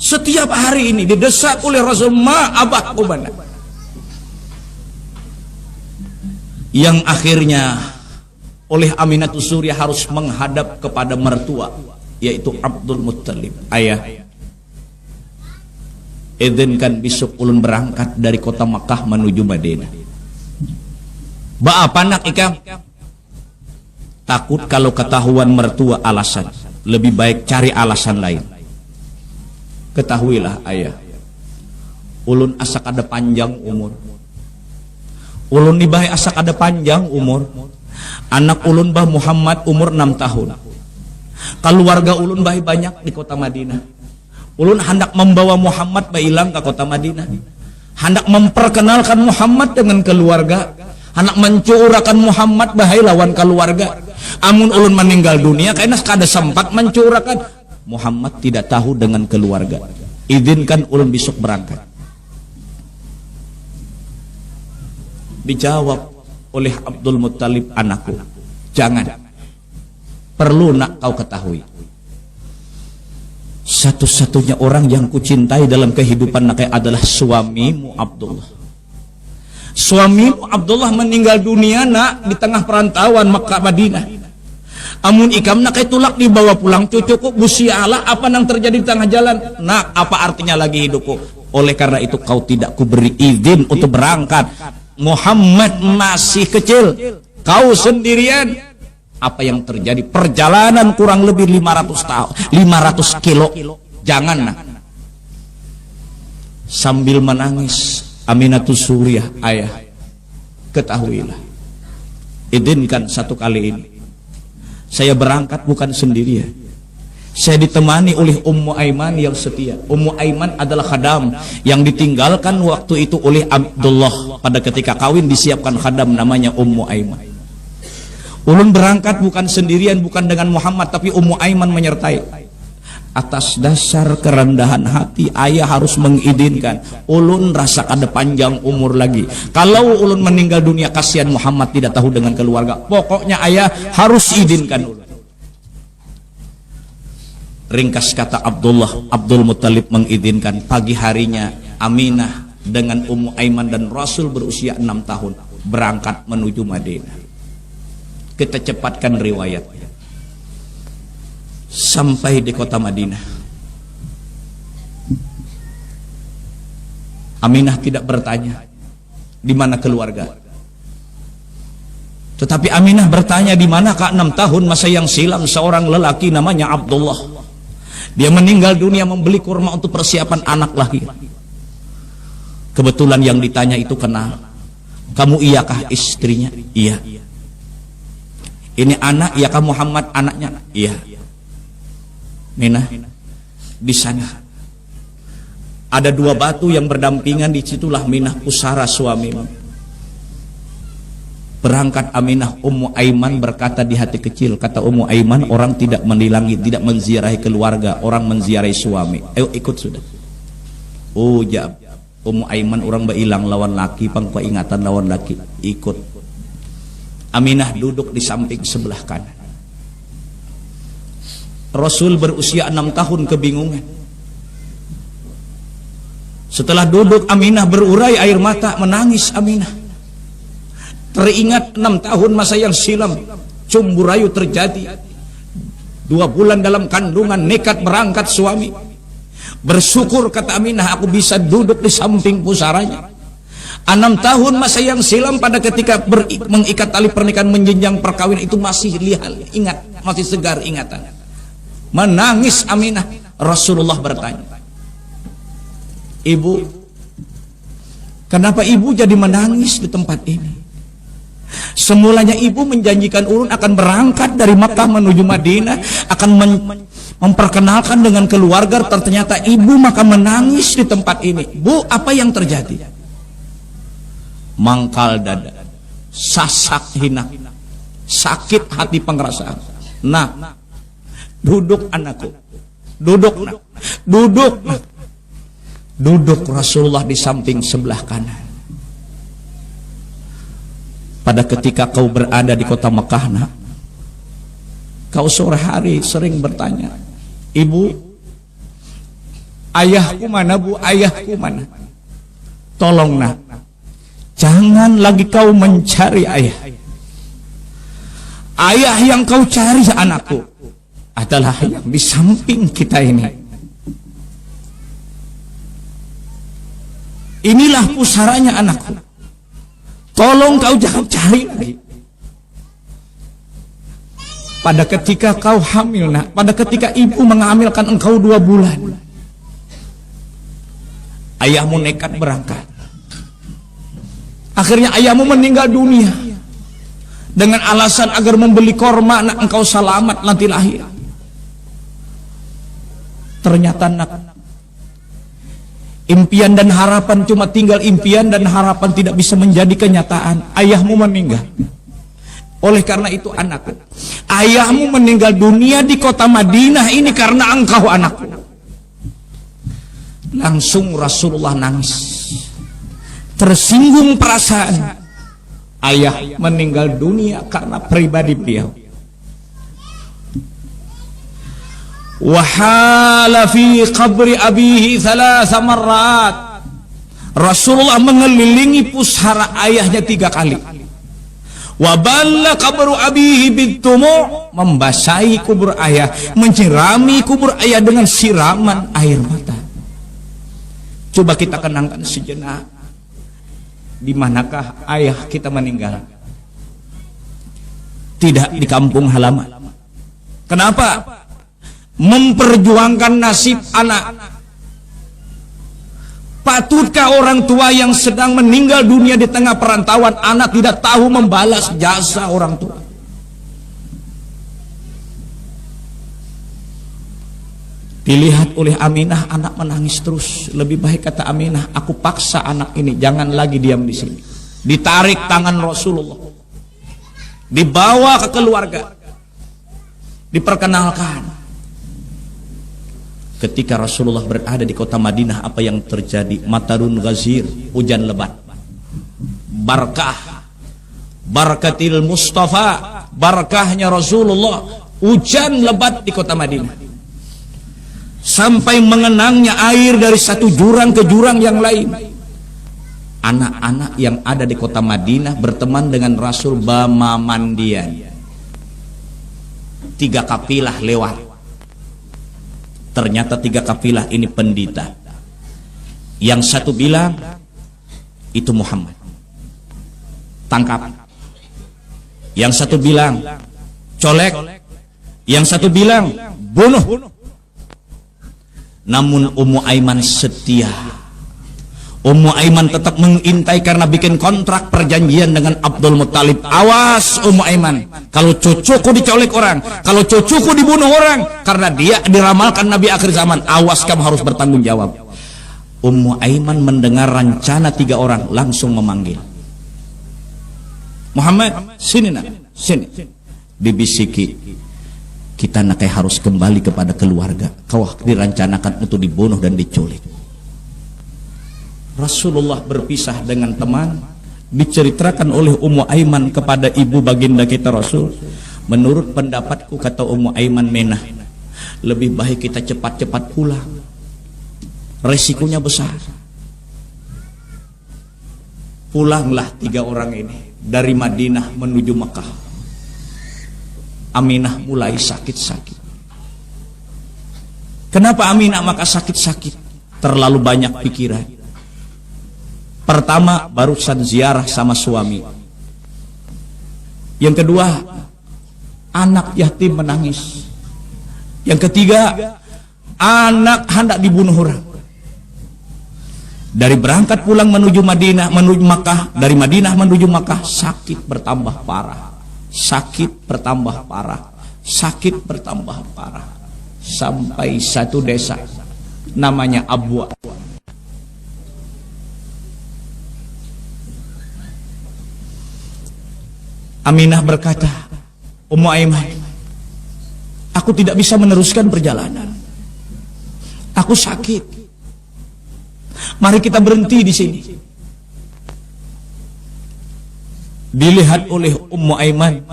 Setiap hari ini didesak oleh Rasul, ma abahku mana, yang akhirnya oleh Aminatus Suhriyah harus menghadap kepada mertua, yaitu Abdul Muttalib. Ayah, izinkan besok ulun berangkat dari kota Makkah menuju Madinah. Apa nak ikam? Takut kalau ketahuan mertua alasan, lebih baik cari alasan lain. Ketahuilah ayah, ulun asak ada panjang umur. Ulun dibahi asak ada panjang umur. Anak ulun bah Muhammad umur 6 tahun. Keluarga ulun bahi banyak di kota Madinah. Ulun hendak membawa Muhammad bailang ke kota Madinah, hendak memperkenalkan Muhammad dengan keluarga, hendak mencurahkan Muhammad bahai lawan keluarga. Amun ulun meninggal dunia, kayaknya kada sempat mencurahkan. Muhammad tidak tahu dengan keluarga. Izinkan ulun besok berangkat. Dijawab oleh Abdul Muttalib, anakku, jangan. Perlu nak kau ketahui, satu-satunya orang yang kucintai dalam kehidupan nakai adalah suamimu Abdullah. Suamimu Abdullah meninggal dunia nak di tengah perantauan Makkah Madinah. Amun ikam nakai tulak dibawa pulang cucuku, busialah apa yang terjadi di tengah jalan. Nak, apa artinya lagi hidupku? Oleh karena itu kau tidak kuberi izin untuk berangkat. Muhammad masih kecil, kau sendirian. Apa yang terjadi? Perjalanan kurang lebih 500 tahun, 500 kilo. Jangan nak. Sambil menangis Aminatus Suhriyah, ayah, ketahuilah, izinkan satu kali ini saya berangkat bukan sendirian. Saya ditemani oleh Ummu Aiman yang setia. Ummu Aiman adalah khadam yang ditinggalkan waktu itu oleh Abdullah. Pada ketika kawin disiapkan khadam namanya Ummu Aiman. Ulun berangkat bukan sendirian, bukan dengan Muhammad, tapi Ummu Aiman menyertai. Atas dasar kerendahan hati, ayah harus mengizinkan. Ulun rasa ada panjang umur lagi. Kalau ulun meninggal dunia, kasihan Muhammad tidak tahu dengan keluarga. Pokoknya ayah harus izinkan ulun. Ringkas kata Abdul Muttalib mengizinkan. Pagi harinya Aminah dengan Ummu Aiman dan Rasul berusia 6 tahun berangkat menuju Madinah. Kita cepatkan riwayat. Sampai di kota Madinah, Aminah tidak bertanya di mana keluarga. Tetapi Aminah bertanya di manakah 6 tahun masa yang silam seorang lelaki namanya Abdullah. Dia meninggal dunia membeli kurma untuk persiapan anak lahir. Kebetulan yang ditanya itu kenal. Kamu iyakah istrinya? Iya. Ini anak, iyakah Muhammad anaknya? Iya. Minah, di sana ada 2 batu yang berdampingan, disitulah Minah pusara suamimu. Berangkat Aminah, Ummu Aiman berkata di hati kecil, kata Ummu Aiman, orang tidak menilangi, tidak menziarahi keluarga, orang menziarahi suami. Ayo ikut sudah. Oh jab, Ummu Aiman orang bailang lawan laki, pangko ingatan lawan laki, ikut. Aminah duduk di samping sebelah kanan. Rasul berusia 6 tahun kebingungan. Setelah duduk Aminah berurai air mata, menangis Aminah. Teringat 6 tahun masa yang silam, cumburayu terjadi. 2 bulan dalam kandungan, nekat berangkat suami. Bersyukur kata Aminah, aku bisa duduk di samping pusaranya. 6 tahun masa yang silam pada ketika mengikat tali pernikahan, menjenjang perkawin itu masih lihat, ingat, masih segar ingatan. Menangis Aminah. Rasulullah bertanya, ibu, kenapa ibu jadi menangis di tempat ini? Semulanya ibu menjanjikan ulun akan berangkat dari Makkah menuju Madinah, akan memperkenalkan dengan keluarga, ternyata ibu maka menangis di tempat ini. Bu, apa yang terjadi? Mangkal dada, sasak hina, sakit hati pengerasaan. Nah, duduk anakku, duduk nak, duduk nak. Duduk Rasulullah di samping sebelah kanan. Pada ketika kau berada di kota Mekah, nak, kau sore hari sering bertanya, ibu, ayahku mana bu, ayahku mana? Tolong nak, jangan lagi kau mencari ayah. Ayah yang kau cari anakku adalah yang di samping kita ini. Inilah pusaranya anakku. Tolong kau jangan cari lagi. Pada ketika kau hamil, nak, pada ketika ibu mengamilkan engkau 2 bulan, ayahmu nekat berangkat. Akhirnya ayahmu meninggal dunia dengan alasan agar membeli korma, nak, engkau selamat nanti lahir. Ternyata nak, impian dan harapan cuma tinggal impian dan harapan tidak bisa menjadi kenyataan. Ayahmu meninggal. Oleh karena itu anakku, ayahmu meninggal dunia di kota Madinah ini karena engkau anakku. Langsung Rasulullah nangis. Tersinggung perasaan. Ayah meninggal dunia karena pribadi beliau. Wahala fi qabri abihi 3 marrat. Rasulullah mengelilingi pusara ayahnya 3 kali. Waballa qabru abihi bitumu, membasahi kubur ayah, menyirami kubur ayah dengan siraman air mata. Coba kita kenangkan sejenak, di manakah ayah kita meninggal? Tidak di kampung halaman. Kenapa? Memperjuangkan nasib anak. Patutkah orang tua yang sedang meninggal dunia di tengah perantauan, anak tidak tahu membalas jasa orang tua? Dilihat oleh Aminah, anak menangis terus. Lebih baik kata Aminah, aku paksa anak ini, jangan lagi diam di sini. Ditarik tangan Rasulullah, dibawa ke keluarga, diperkenalkan. Ketika Rasulullah berada di kota Madinah, apa yang terjadi? Matarun ghazir, hujan lebat. Barakatil Mustafa, barakahnya Rasulullah, hujan lebat di kota Madinah. Sampai mengenangnya air dari satu jurang ke jurang yang lain. Anak-anak yang ada di kota Madinah berteman dengan Rasul Bamamandian. 3 kafilah lewat. Ternyata 3 kafilah ini pendeta. Yang satu bilang itu Muhammad, tangkap. Yang satu bilang colek. Yang satu bilang bunuh. Namun Ummu Aiman setia. Ummu Aiman tetap mengintai karena bikin kontrak perjanjian dengan Abdul Muttalib. Awas Ummu Aiman, kalau cucuku dicolek orang, kalau cucuku dibunuh orang, karena dia diramalkan Nabi akhir zaman, awas kamu harus bertanggung jawab. Ummu Aiman mendengar rencana 3 orang, langsung memanggil Muhammad, sini nak, sini. Dibisiki, kita nakai harus kembali kepada keluarga. Kau dirancanakan untuk dibunuh dan diculik. Rasulullah berpisah dengan teman. Diceritakan oleh Ummu Aiman kepada ibu baginda kita Rasul. Menurut pendapatku, kata Ummu Aiman Menah, lebih baik kita cepat-cepat pulang. Resikonya besar. Pulanglah 3 orang ini dari Madinah menuju Mekah. Aminah mulai sakit-sakit. Kenapa Aminah maka sakit-sakit? Terlalu banyak pikiran. Pertama, barusan ziarah sama suami. Yang kedua, anak yatim menangis. Yang ketiga, anak hendak dibunuh orang. Dari berangkat pulang menuju Madinah, menuju Makkah, dari Madinah menuju Makkah, sakit bertambah parah. Sakit bertambah parah, sakit bertambah parah, sampai satu desa namanya Abwa. Aminah berkata, Ummu Aiman, aku tidak bisa meneruskan perjalanan, aku sakit, mari kita berhenti di sini. Dilihat oleh Ummu Aiman,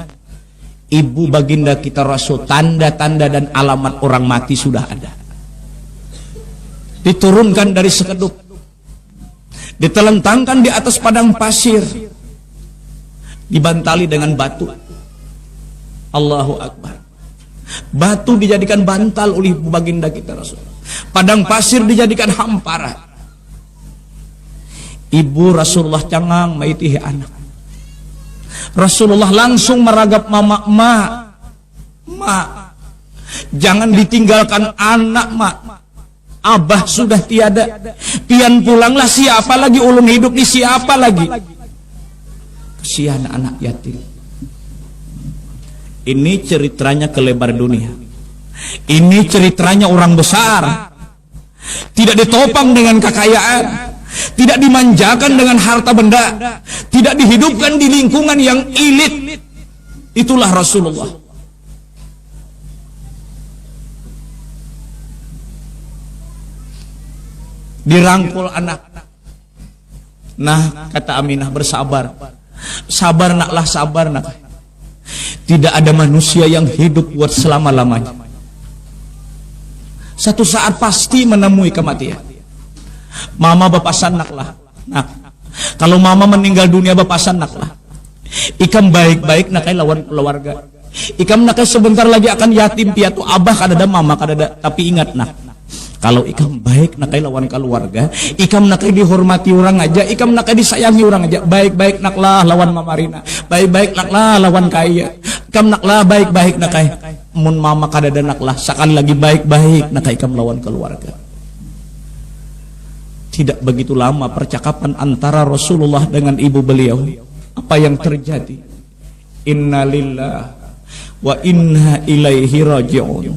ibu baginda kita Rasul, tanda-tanda dan alamat orang mati sudah ada. Diturunkan dari sekedup, ditelentangkan di atas padang pasir, dibantali dengan batu. Allahu Akbar. Batu dijadikan bantal oleh ibu baginda kita Rasul. Padang pasir dijadikan hamparan. Ibu Rasulullah cangang maitihi anak. Rasulullah langsung meragap mama, jangan ditinggalkan anak, Abah sudah tiada, pian pulanglah, siapa lagi ulun hidup di siapa lagi? Kesian anak yatim. Ini ceritanya kelebar dunia. Ini ceritanya orang besar. Tidak ditopang dengan kekayaan, tidak dimanjakan dengan harta benda, tidak dihidupkan di lingkungan yang elit. Itulah Rasulullah. Dirangkul anak. Nah, kata Aminah, bersabar. Sabar naklah, sabar nak. Tidak ada manusia yang hidup buat selama-lamanya. Satu saat pasti menemui kematian. Mama bapasan naklah. Nah, kalau mama meninggal dunia bapasan naklah. Ikam baik-baik nakai lawan keluarga. Ikam nakai sebentar lagi akan yatim piatu, abah kadada, mama kadada. Tapi ingat nak, kalau ikam baik nakai lawan keluarga, ikam nakai dihormati orang aja, ikam nakai disayangi orang aja. Baik-baik naklah lawan mamarina, baik-baik naklah lawan kaya. Ikam naklah baik-baik nakai mun mama kadada naklah, sekali lagi baik-baik nakai ikam lawan keluarga. Tidak begitu lama percakapan antara Rasulullah dengan ibu beliau. Apa yang terjadi? Innalillah wa inna ilaihi raji'un.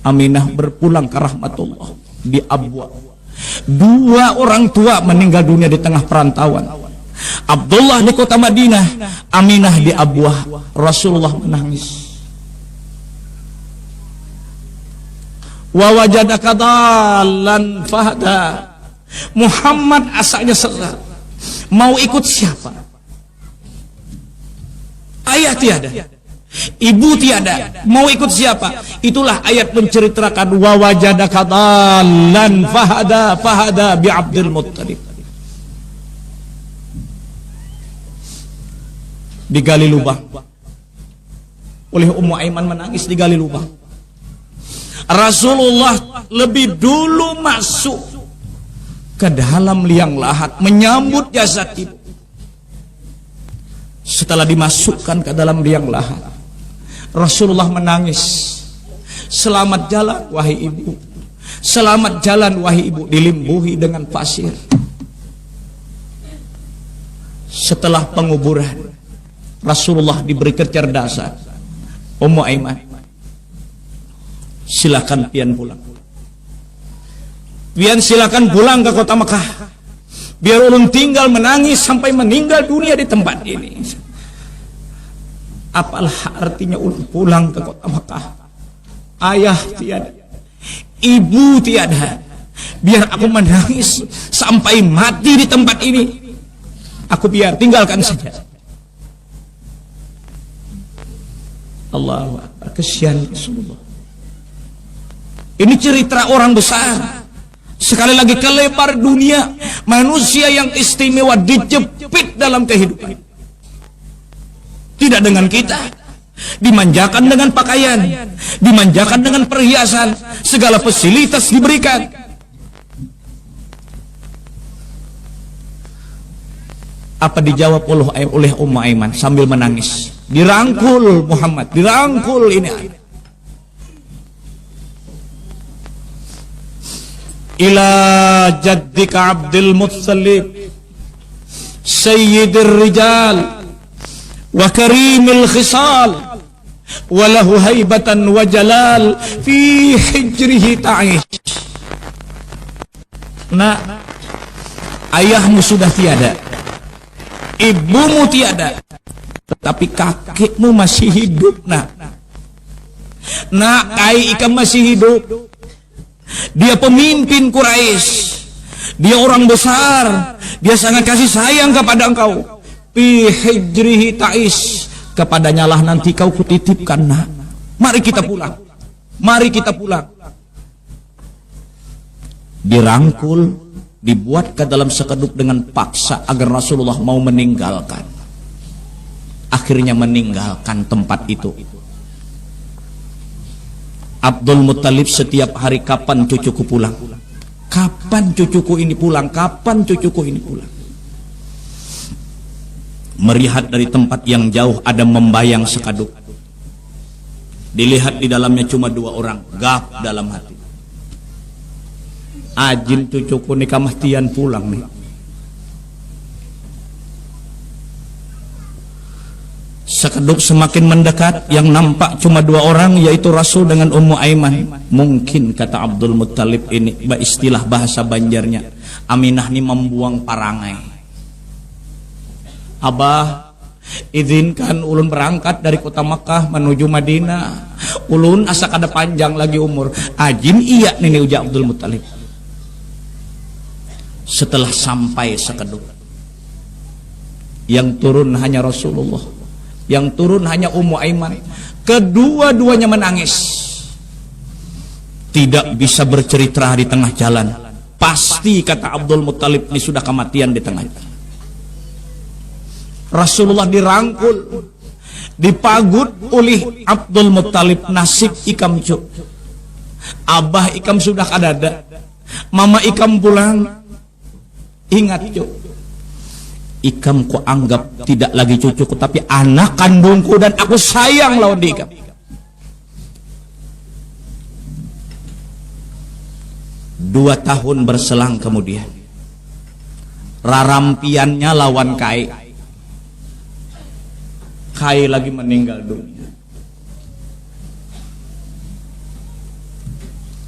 Aminah berpulang ke rahmatullah di Abwa. 2 orang tua meninggal dunia di tengah perantauan. Abdullah di kota Madinah, Aminah di Abwa. Rasulullah menangis. Wa wajadaka dallan fahda. Muhammad asalnya sesat. Mau ikut siapa? Ayah tiada, ibu tiada, mau ikut siapa? Itulah ayat menceritakan wa wajadaka dallan fahada bi Abdul Muttalib. Digali lubang oleh Ummu Aiman, menangis digali lubang. Rasulullah lebih dulu masuk ke dalam liang lahat menyambut jasad ibu. Setelah dimasukkan ke dalam liang lahat, Rasulullah menangis. Selamat jalan wahai ibu, selamat jalan wahai ibu. Dilimbuhi dengan pasir. Setelah penguburan, Rasulullah diberi kecerdasan. Ummu Aiman, silakan pian pulang. Pian silakan pulang ke kota Mekah. Biar ulun tinggal menangis sampai meninggal dunia di tempat ini. Apalah artinya ulun pulang ke kota Mekah? Ayah tiada, ibu tiada. Biar aku menangis sampai mati di tempat ini. Aku biar tinggalkan saja. Allahu Akbar, kesian Rasulullah. Ini cerita orang besar. Sekali lagi, kelebar dunia, manusia yang istimewa dijepit dalam kehidupan. Tidak dengan kita, dimanjakan dengan pakaian, dimanjakan dengan perhiasan, segala fasilitas diberikan. Apa dijawab oleh Ummu Aiman sambil menangis? Dirangkul Muhammad, dirangkul ini. Ila jaddika Abdul Muttalib sayyidir rijal wa karimil khisal wa lahu haibatan wa jalal fi hijrihi ta'ish. Nak, ayahmu sudah tiada, ibumu tiada, tetapi kakekmu masih hidup. Nak, Kai Ikam masih hidup. Dia pemimpin Quraisy, dia orang besar, dia sangat kasih sayang kepada engkau. Fi hijrihi ta'is, kepadanya lah nanti kau kutitipkan. Nak, mari kita pulang, mari kita pulang. Dirangkul, dibuat ke dalam sekeduk dengan paksa agar Rasulullah mau meninggalkan. Akhirnya meninggalkan tempat itu. Abdul Muttalib setiap hari, kapan cucuku pulang? Kapan cucuku ini pulang? Kapan cucuku ini pulang? Melihat dari tempat yang jauh ada membayang sekaduk. Dilihat di dalamnya cuma 2 orang, gap dalam hati. Ajin cucuku nih kamahtian pulang nih. Sekeduk semakin mendekat, yang nampak cuma 2 orang, yaitu Rasul dengan Ummu Aiman. Mungkin, kata Abdul Muttalib ini, istilah bahasa Banjarnya, Aminah ini membuang parangai. Abah, izinkan ulun berangkat dari kota Makkah menuju Madinah. Ulun asa kada panjang lagi umur. Ajin iya nih ujar Abdul Muttalib. Setelah sampai sekeduk, yang turun hanya Rasulullah, yang turun hanya Ummu Aiman. Kedua-duanya menangis. Tidak bisa bercerita di tengah jalan. Pasti, kata Abdul Muttalib, ini sudah kematian di tengah jalan. Rasulullah dirangkul, dipagut oleh Abdul Muttalib. Nasib Ikam cuk, Abah Ikam sudah kadada, Mama Ikam pulang. Ingat cuk, Ikam ku anggap tidak lagi cucuku, tapi anak kandungku, dan aku sayang lawan di Ikam. 2 tahun berselang kemudian, rarampiannya lawan Kai. Kai lagi meninggal dunia.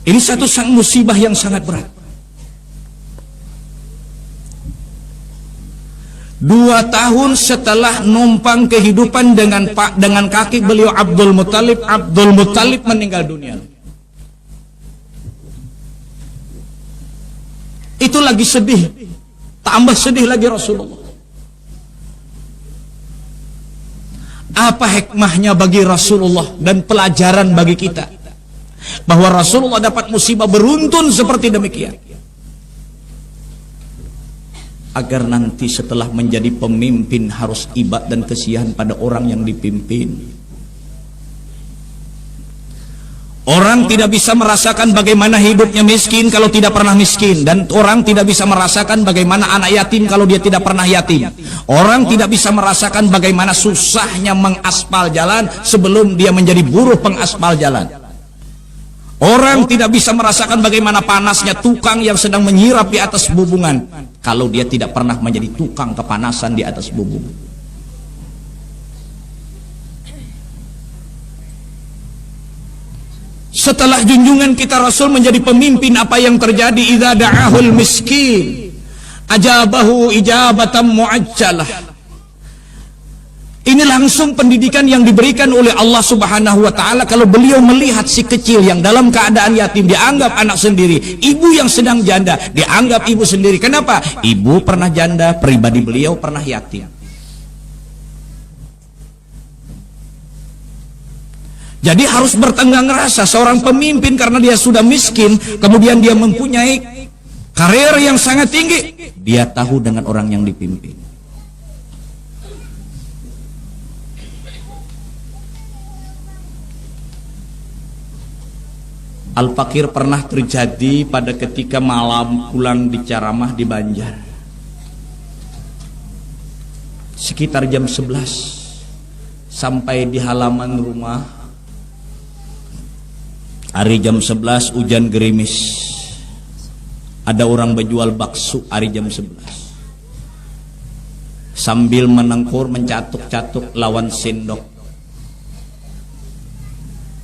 Ini satu musibah yang sangat berat. 2 tahun setelah numpang kehidupan dengan kaki beliau Abdul Muttalib meninggal dunia. Itu lagi sedih, tambah sedih lagi Rasulullah. Apa hikmahnya bagi Rasulullah dan pelajaran bagi kita bahwa Rasulullah dapat musibah beruntun seperti demikian, agar nanti setelah menjadi pemimpin harus iba dan kesiahan pada orang yang dipimpin. Orang tidak bisa merasakan bagaimana hidupnya miskin kalau tidak pernah miskin, dan orang tidak bisa merasakan bagaimana anak yatim kalau dia tidak pernah yatim. Orang tidak bisa merasakan bagaimana susahnya mengaspal jalan sebelum dia menjadi buruh pengaspal jalan. Orang tidak bisa merasakan bagaimana panasnya tukang yang sedang menyirap di atas bubungan kalau dia tidak pernah menjadi tukang kepanasan di atas bubungan. Setelah junjungan kita Rasul menjadi pemimpin, apa yang terjadi? Idza da'ahul miskin ajabahu ijabatan muajjalah. Ini langsung pendidikan yang diberikan oleh Allah Subhanahu wa taala. Kalau beliau melihat si kecil yang dalam keadaan yatim dianggap anak sendiri, ibu yang sedang janda dianggap ibu sendiri. Kenapa? Ibu pernah janda, pribadi beliau pernah yatim. Jadi harus bertenggang rasa seorang pemimpin karena dia sudah miskin, kemudian dia mempunyai karir yang sangat tinggi. Dia tahu dengan orang yang dipimpin. Al-Fakir pernah terjadi pada ketika malam pulang di Caramah di Banjar. Sekitar jam 11 sampai di halaman rumah. Hari jam 11 hujan gerimis. Ada orang berjual bakso hari jam 11. Sambil menengkur mencatuk-catuk lawan sendok.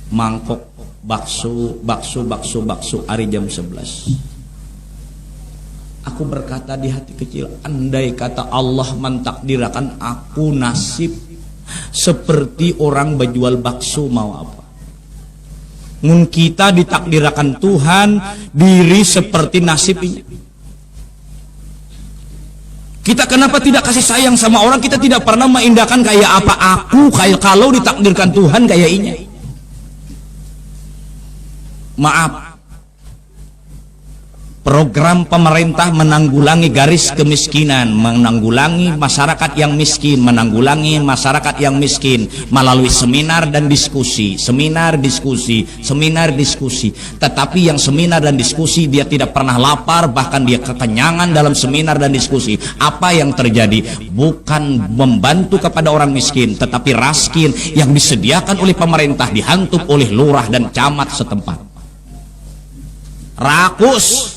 Mangkok bakso hari jam 11. Aku berkata di hati kecil, andai kata Allah mentakdirkan aku nasib seperti orang berjual bakso, mau apa? Mun kita ditakdirkan Tuhan diri seperti nasib ini. Kita kenapa tidak kasih sayang sama orang? Kita tidak pernah mengindahkan kayak apa aku, kayak kalau ditakdirkan Tuhan kayak ini. Maaf, program pemerintah menanggulangi garis kemiskinan, menanggulangi masyarakat yang miskin, menanggulangi masyarakat yang miskin melalui seminar dan diskusi, seminar diskusi. Tetapi yang seminar dan diskusi dia tidak pernah lapar, bahkan dia kekenyangan dalam seminar dan diskusi. Apa yang terjadi? Bukan membantu kepada orang miskin, tetapi raskin yang disediakan oleh pemerintah dihantuk oleh lurah dan camat setempat. Rakus.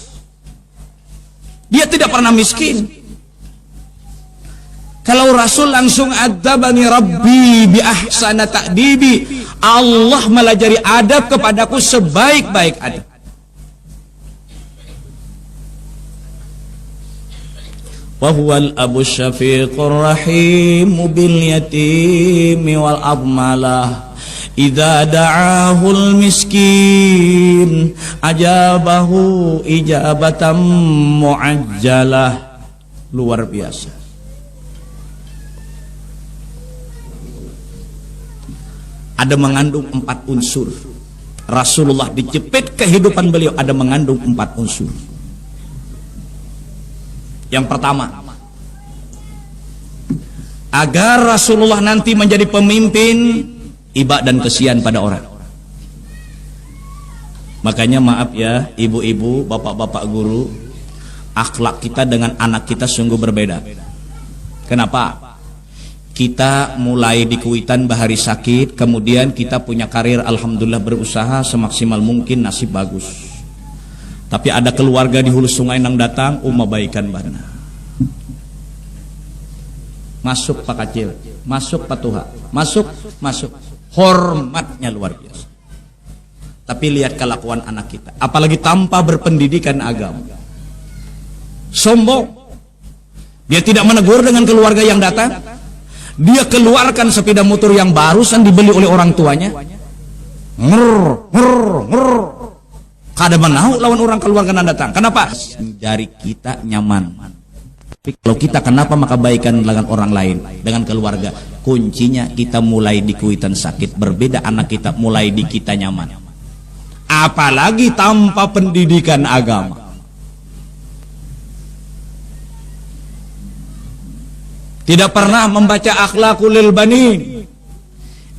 Dia tidak pernah miskin. Kalau Rasul langsung adabani Rabbi bi ahsana ta'dibi, Allah melajari adab kepadaku sebaik-baik adab. Wa huwal abu syafiqur rahim bil yatimi wal abmalah. Idza da'ahul miskin ajabahu ijabatan muajjalah. Luar biasa. Ada mengandung 4 unsur. Rasulullah dijepit kehidupan beliau ada mengandung 4 unsur. Yang pertama, agar Rasulullah nanti menjadi pemimpin, iba dan kesian pada orang. Makanya maaf ya ibu-ibu, bapak-bapak guru, akhlak kita dengan anak kita sungguh berbeda. Kenapa? Kita mulai di Kuitan bahari sakit, kemudian kita punya karir, alhamdulillah berusaha semaksimal mungkin, nasib bagus. Tapi ada keluarga di hulu sungai nang datang, baikan bana. Masuk Pak Kacil, masuk Pak Tuha, masuk. Hormatnya luar biasa. Tapi lihat kelakuan anak kita, apalagi tanpa berpendidikan agama. Sombong. Dia tidak menegur dengan keluarga yang datang. Dia keluarkan sepeda motor yang barusan dibeli oleh orang tuanya. Kada menau lawan orang keluarga yang datang. Kenapa? Dari kita nyaman. Tapi kalau kita kenapa maka baikan dengan orang lain, dengan keluarga? Kuncinya kita mulai di kuitan sakit. Berbeda anak kita mulai di kita nyaman. Apalagi tanpa pendidikan agama. Tidak pernah membaca akhlaqul lil banin.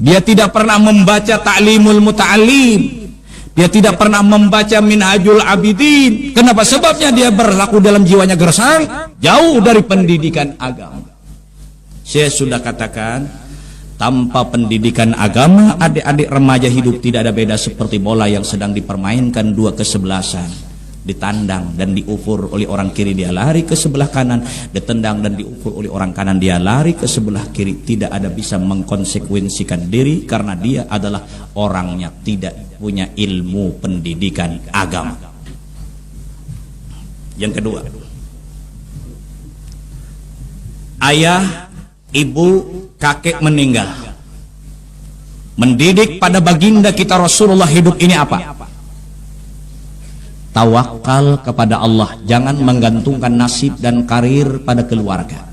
Dia tidak pernah membaca ta'limul muta'allim. Dia tidak pernah membaca minhajul abidin. Kenapa? Sebabnya dia berlaku dalam jiwanya gersang, jauh dari pendidikan agama. Saya sudah katakan, tanpa pendidikan agama, adik-adik remaja hidup tidak ada beda seperti bola yang sedang dipermainkan dua kesebelasan. Ditandang dan diukur oleh orang kiri, dia lari ke sebelah kanan. Ditendang dan diukur oleh orang kanan, dia lari ke sebelah kiri. Tidak ada bisa mengkonsekuensikan diri karena dia adalah orangnya tidak punya ilmu pendidikan agama. Yang kedua, ayah, ibu, kakek meninggal. Mendidik pada baginda kita Rasulullah hidup ini apa? Tawakal kepada Allah, jangan menggantungkan nasib dan karir pada keluarga.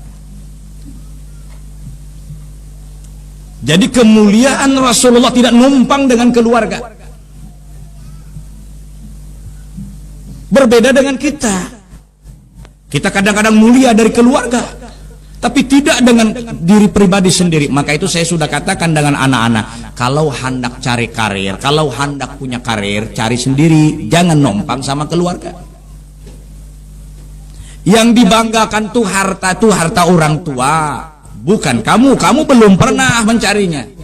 Jadi kemuliaan Rasulullah tidak numpang dengan keluarga. Berbeda dengan kita. Kita kadang-kadang mulia dari keluarga, tapi tidak dengan diri pribadi sendiri. Maka itu saya sudah katakan dengan anak-anak, kalau hendak cari karir, kalau hendak punya karir, cari sendiri, jangan numpang sama keluarga. Yang dibanggakan tuh harta orang tua, bukan kamu belum pernah mencarinya.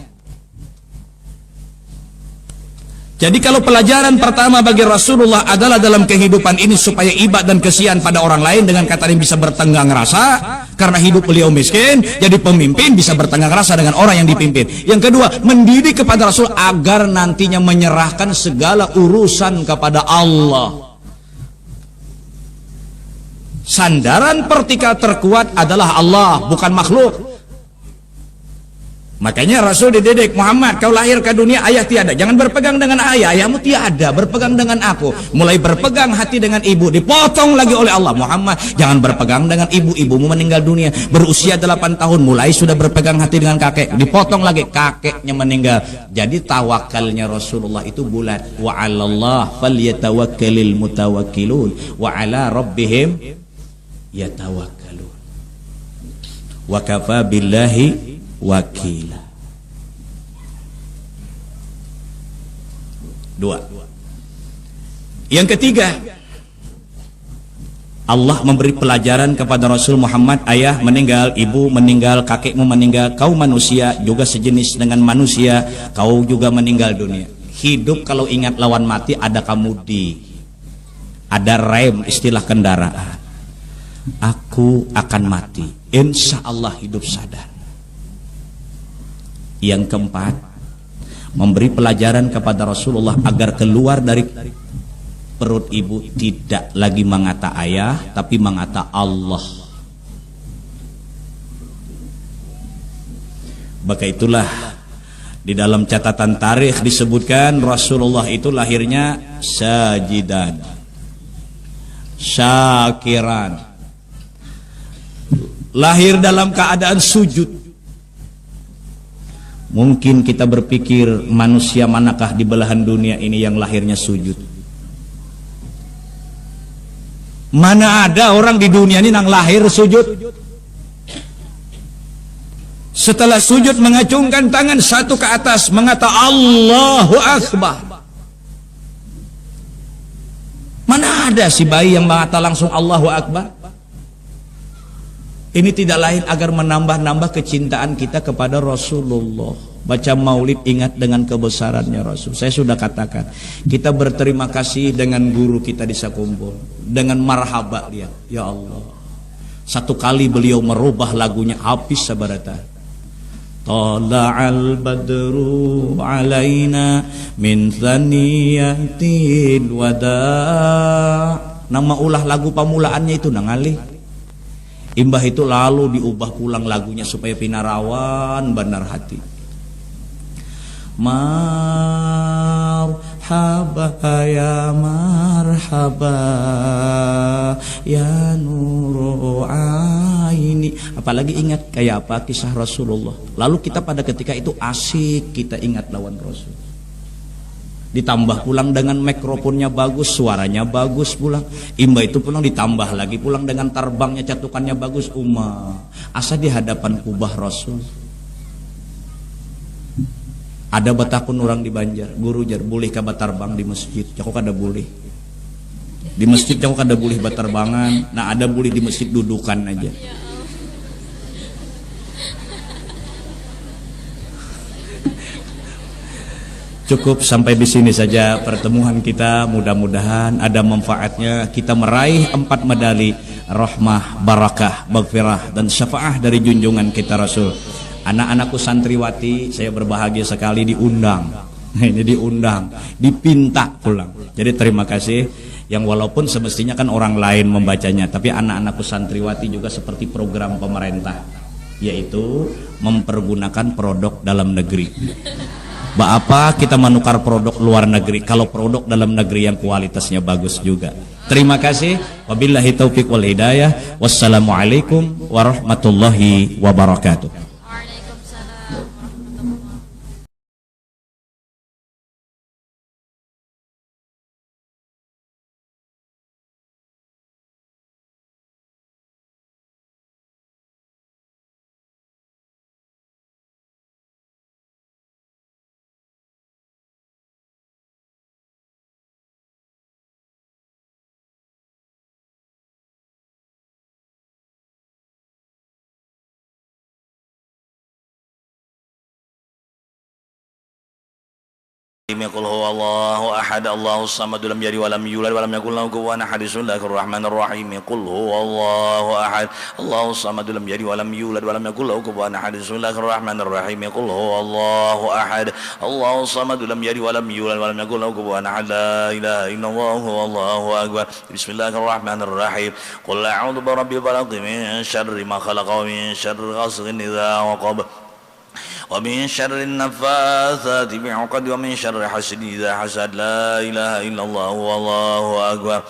Jadi kalau pelajaran pertama bagi Rasulullah adalah dalam kehidupan ini supaya iba dan kesian pada orang lain, dengan kata yang bisa bertenggang rasa, karena hidup beliau miskin, jadi pemimpin bisa bertenggang rasa dengan orang yang dipimpin. Yang kedua, mendidik kepada Rasul agar nantinya menyerahkan segala urusan kepada Allah. Sandaran vertikal terkuat adalah Allah, bukan makhluk. Makanya Rasul dididik, Muhammad, kau lahir ke dunia, ayah tiada, jangan berpegang dengan ayah, ayahmu tiada, berpegang dengan aku. Mulai berpegang hati dengan ibu, dipotong lagi oleh Allah. Muhammad, jangan berpegang dengan ibu, ibumu meninggal dunia, berusia 8 tahun, mulai sudah berpegang hati dengan kakek, dipotong lagi, kakeknya meninggal. Jadi tawakalnya Rasulullah itu bulat. Wa 'alallah falyatawakkalul mutawakkilun wa 'ala rabbihim yatawakkalun. Wa kafa billahi wakila. Dua. Yang ketiga, Allah memberi pelajaran kepada Rasul Muhammad, ayah meninggal, ibu meninggal, kakekmu meninggal, kau manusia juga sejenis dengan manusia, kau juga meninggal dunia. Hidup kalau ingat lawan mati ada kamudi, ada rem, istilah kendaraan. Aku akan mati, insya Allah hidup sadar. Yang keempat, memberi pelajaran kepada Rasulullah agar keluar dari perut ibu tidak lagi mengata ayah, tapi mengata Allah. Maka itulah di dalam catatan tarikh disebutkan Rasulullah itu lahirnya sajidan, syakiran, lahir dalam keadaan sujud. Mungkin kita berpikir, manusia manakah di belahan dunia ini yang lahirnya sujud? Mana ada orang di dunia ini yang lahir sujud? Setelah sujud mengacungkan tangan satu ke atas, mengata Allahu Akbar. Mana ada si bayi yang mengata langsung Allahu Akbar? Ini tidak lain agar menambah-nambah kecintaan kita kepada Rasulullah. Baca maulid ingat dengan kebesarannya Rasul. Saya sudah katakan, kita berterima kasih dengan guru kita di Sakumpul, dengan marhaba lihat, ya Allah. Satu kali beliau merubah lagunya habis sabarata. tala'al badru alaina min thaniyatil wada'. Nama ulah lagu pamulaannya itu nangali. Imbah itu lalu diubah pulang lagunya supaya pinarawan benar hati. Marhaba ya marhaba ya nuru aini. Apalagi ingat kayak apa kisah Rasulullah. Lalu kita pada ketika itu asik kita ingat lawan Rasul. Ditambah pulang dengan mikrofonnya bagus, suaranya bagus pulang. Imba itu pulang ditambah lagi pulang dengan terbangnya catukannya bagus. Asa di hadapan kubah Rasul. Ada batakun orang di Banjar, guru jar boleh ka batarbang di masjid. Cakok kada boleh. Di masjid cakok kada boleh batarbangan. Nah ada boleh di masjid dudukan aja. Cukup sampai di sini saja pertemuan kita. Mudah-mudahan ada manfaatnya. Kita meraih 4 medali rahmah, barakah, maghfirah dan syafaah dari junjungan kita Rasul. Anak-anakku santriwati, saya berbahagia sekali diundang. Ini diundang, dipinta pulang. Jadi terima kasih. Yang walaupun semestinya kan orang lain membacanya, tapi anak-anakku santriwati juga seperti program pemerintah, yaitu mempergunakan produk dalam negeri. Apa kita menukar produk luar negeri kalau produk dalam negeri yang kualitasnya bagus juga. Terima kasih. Wabillahi taufiq wal hidayah. Wassalamualaikum warahmatullahi wabarakatuh. Qul huwallahu ahad Allahus samad lam yalid wa lam yulad wa lam yakul lahu kufuwan ahad. Bismillahirrahmanirrahim. Qul huwallahu ahad Allahus samad lam yalid wa lam yulad wa lam yakul lahu kufuwan ahad. Bismillahirrahmanirrahim. Qul huwallahu ahad Allahus samad lam yalid wa lam yulad wa lam yakul lahu kufuwan ahad. La ilaha illallah wallahu akbar. Bismillahirrahmanirrahim. Qul a'udzu birabbil falaq min syarri ma khalaq wa min syarri ghasiqin idza waqab ومن شر النفاثات في العقد ومن شر حاسد إذا حسد. لا إله إلا الله والله أكبر.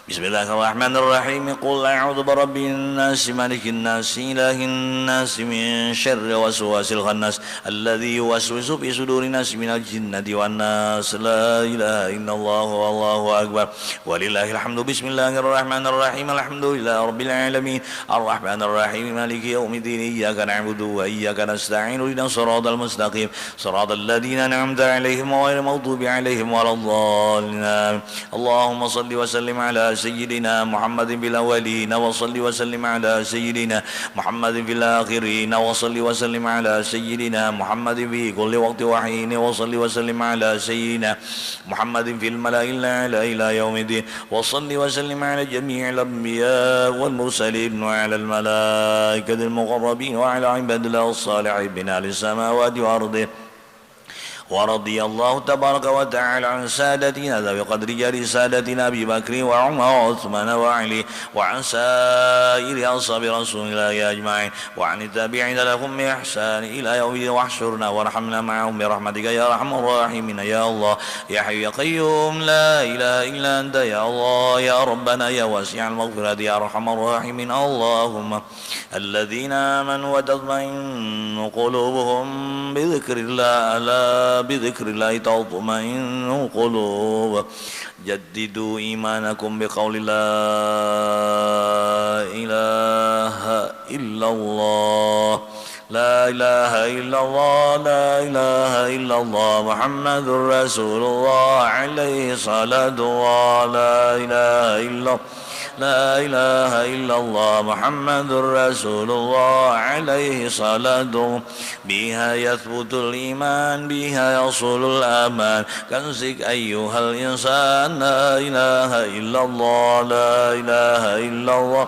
بسم الله الرحمن الرحيم. قل أعوذ برب الناس ملك الناس إله الناس من شر وسواس الخناس الذي يوسوس في صدور الناس من الجنة والناس. لا إله إلا الله والله أكبر. ولله الحمد. بسم الله الرحمن الرحيم. الحمد لله رب العالمين الرحمن الرحيم مالك يوم الدين. إياك نعبد وإياك نستعين اهدنا الصراط المستقيم صراط الذين أنعمت عليهم غير المغضوب عليهم ولا الضالين. اللهم صل وسلم على سيدنا محمد في الأولين وصل وسلم على سيدنا محمد في الآخرين وصل وسلم على سيدنا محمد في كل وقت وحين وصل وسلم على سيدنا محمد في الملأ الأعلى إلى يوم الدين وصل وسلم على جميع الأنبياء والمرسلين وعلى الملائكة المقربين وعلى عباد الله الصالحين من أهل السماوات والأرض. ورضي الله تبارك وتعالى عن سادتنا ذوي قدر جل سادتنا أبي بكر وعمر وعثمان وعلي وعن سائر أصحاب رسول الله أجمعين وعن التابعين لهم بإحسان إلى يوم الدين. واحشرنا وارحمنا معهم برحمتك يا أرحم الراحمين يا الله يا حي يا قيوم لا إله إلا أنت يا الله يا ربنا يا واسع المغفرة يا أرحم الراحمين. اللهم الذين آمنوا وتطمئن قلوبهم بذكر الله ألا بذكر الله تطمئن القلوب. جددوا إيمانكم بقول لا إله إلا الله لا إله إلا الله لا إله إلا الله محمد رسول الله عليه الصلاة والسلام. لا إله إلا الله لا إله إلا الله محمد رسول الله عليه صلاة. بها يثبت الإيمان بها يصل الأمان. كنزك أيها الإنسان لا إله إلا الله لا إله إلا الله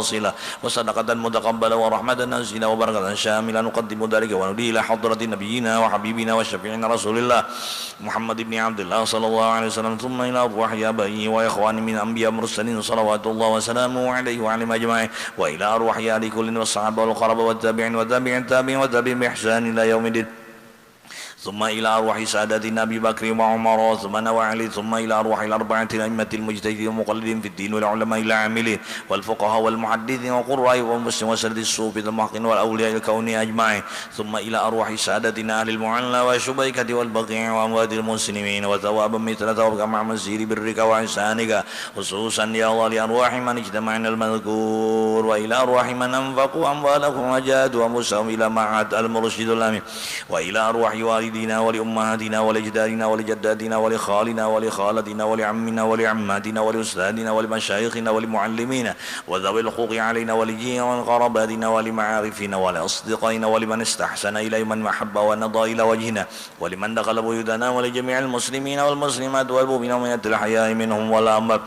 واصلة وصدقة متقبلة ورحمة نازلة وبركة شاملة نقدم ذلك وندي إلى حضرة نبينا وحبيبنا وشفيعنا رسول الله محمد بن عبد الله صلى الله عليه وسلم ثم إلى أرواح آبائه وإخوانه من أنبياء مرسلين صلوات الله وسلامه عليه وعليهم أجمعين وإلى أرواح آل كل والصحابة والقرابة والتابعين والتابعين التابعين والتابعين بإحسان إلى يوم الدين ثم إلى أرواح سادتنا أبي بكر وعمر وعثمان وعلي ثم إلى أرواح الأربعة الأئمة المجتهدين والمقلدين في الدين والعلماء العاملين والفقهاء والمحدثين والقراء والمسلمين وسرد الصوفية المحقين والأولياء الكونيين أجمعين ثم إلى أرواح سادتنا أهل المعلى والشبيكة والبقيع وأموات المسلمين وثوابا مثل ثوابك مع مسير برك وإحسانك خصوصا يا الله لأرواح من اجتمعنا المذكور وإلى أرواح من أنفقوا أموالهم وجاهدوا أنفسهم إلى معهد المرشد الأمين وإلى أرواح والدينا ولأمهاتنا ولأجدادنا ولجداتنا ولخالنا ولخالتنا ولعمنا ولعماتنا ولأستاذنا ولمشايخنا ولمعلمينا وذوي الحقوق علينا ولجينا ولقراباتنا ولمعارفنا ولأصدقائنا ولمن استحسن إلى من محب ونضى إلى وجهنا ولمن دخل بيوتنا ولجميع المسلمين والمسلمات والمؤمنين والمؤمنات الأحياء منهم والأموات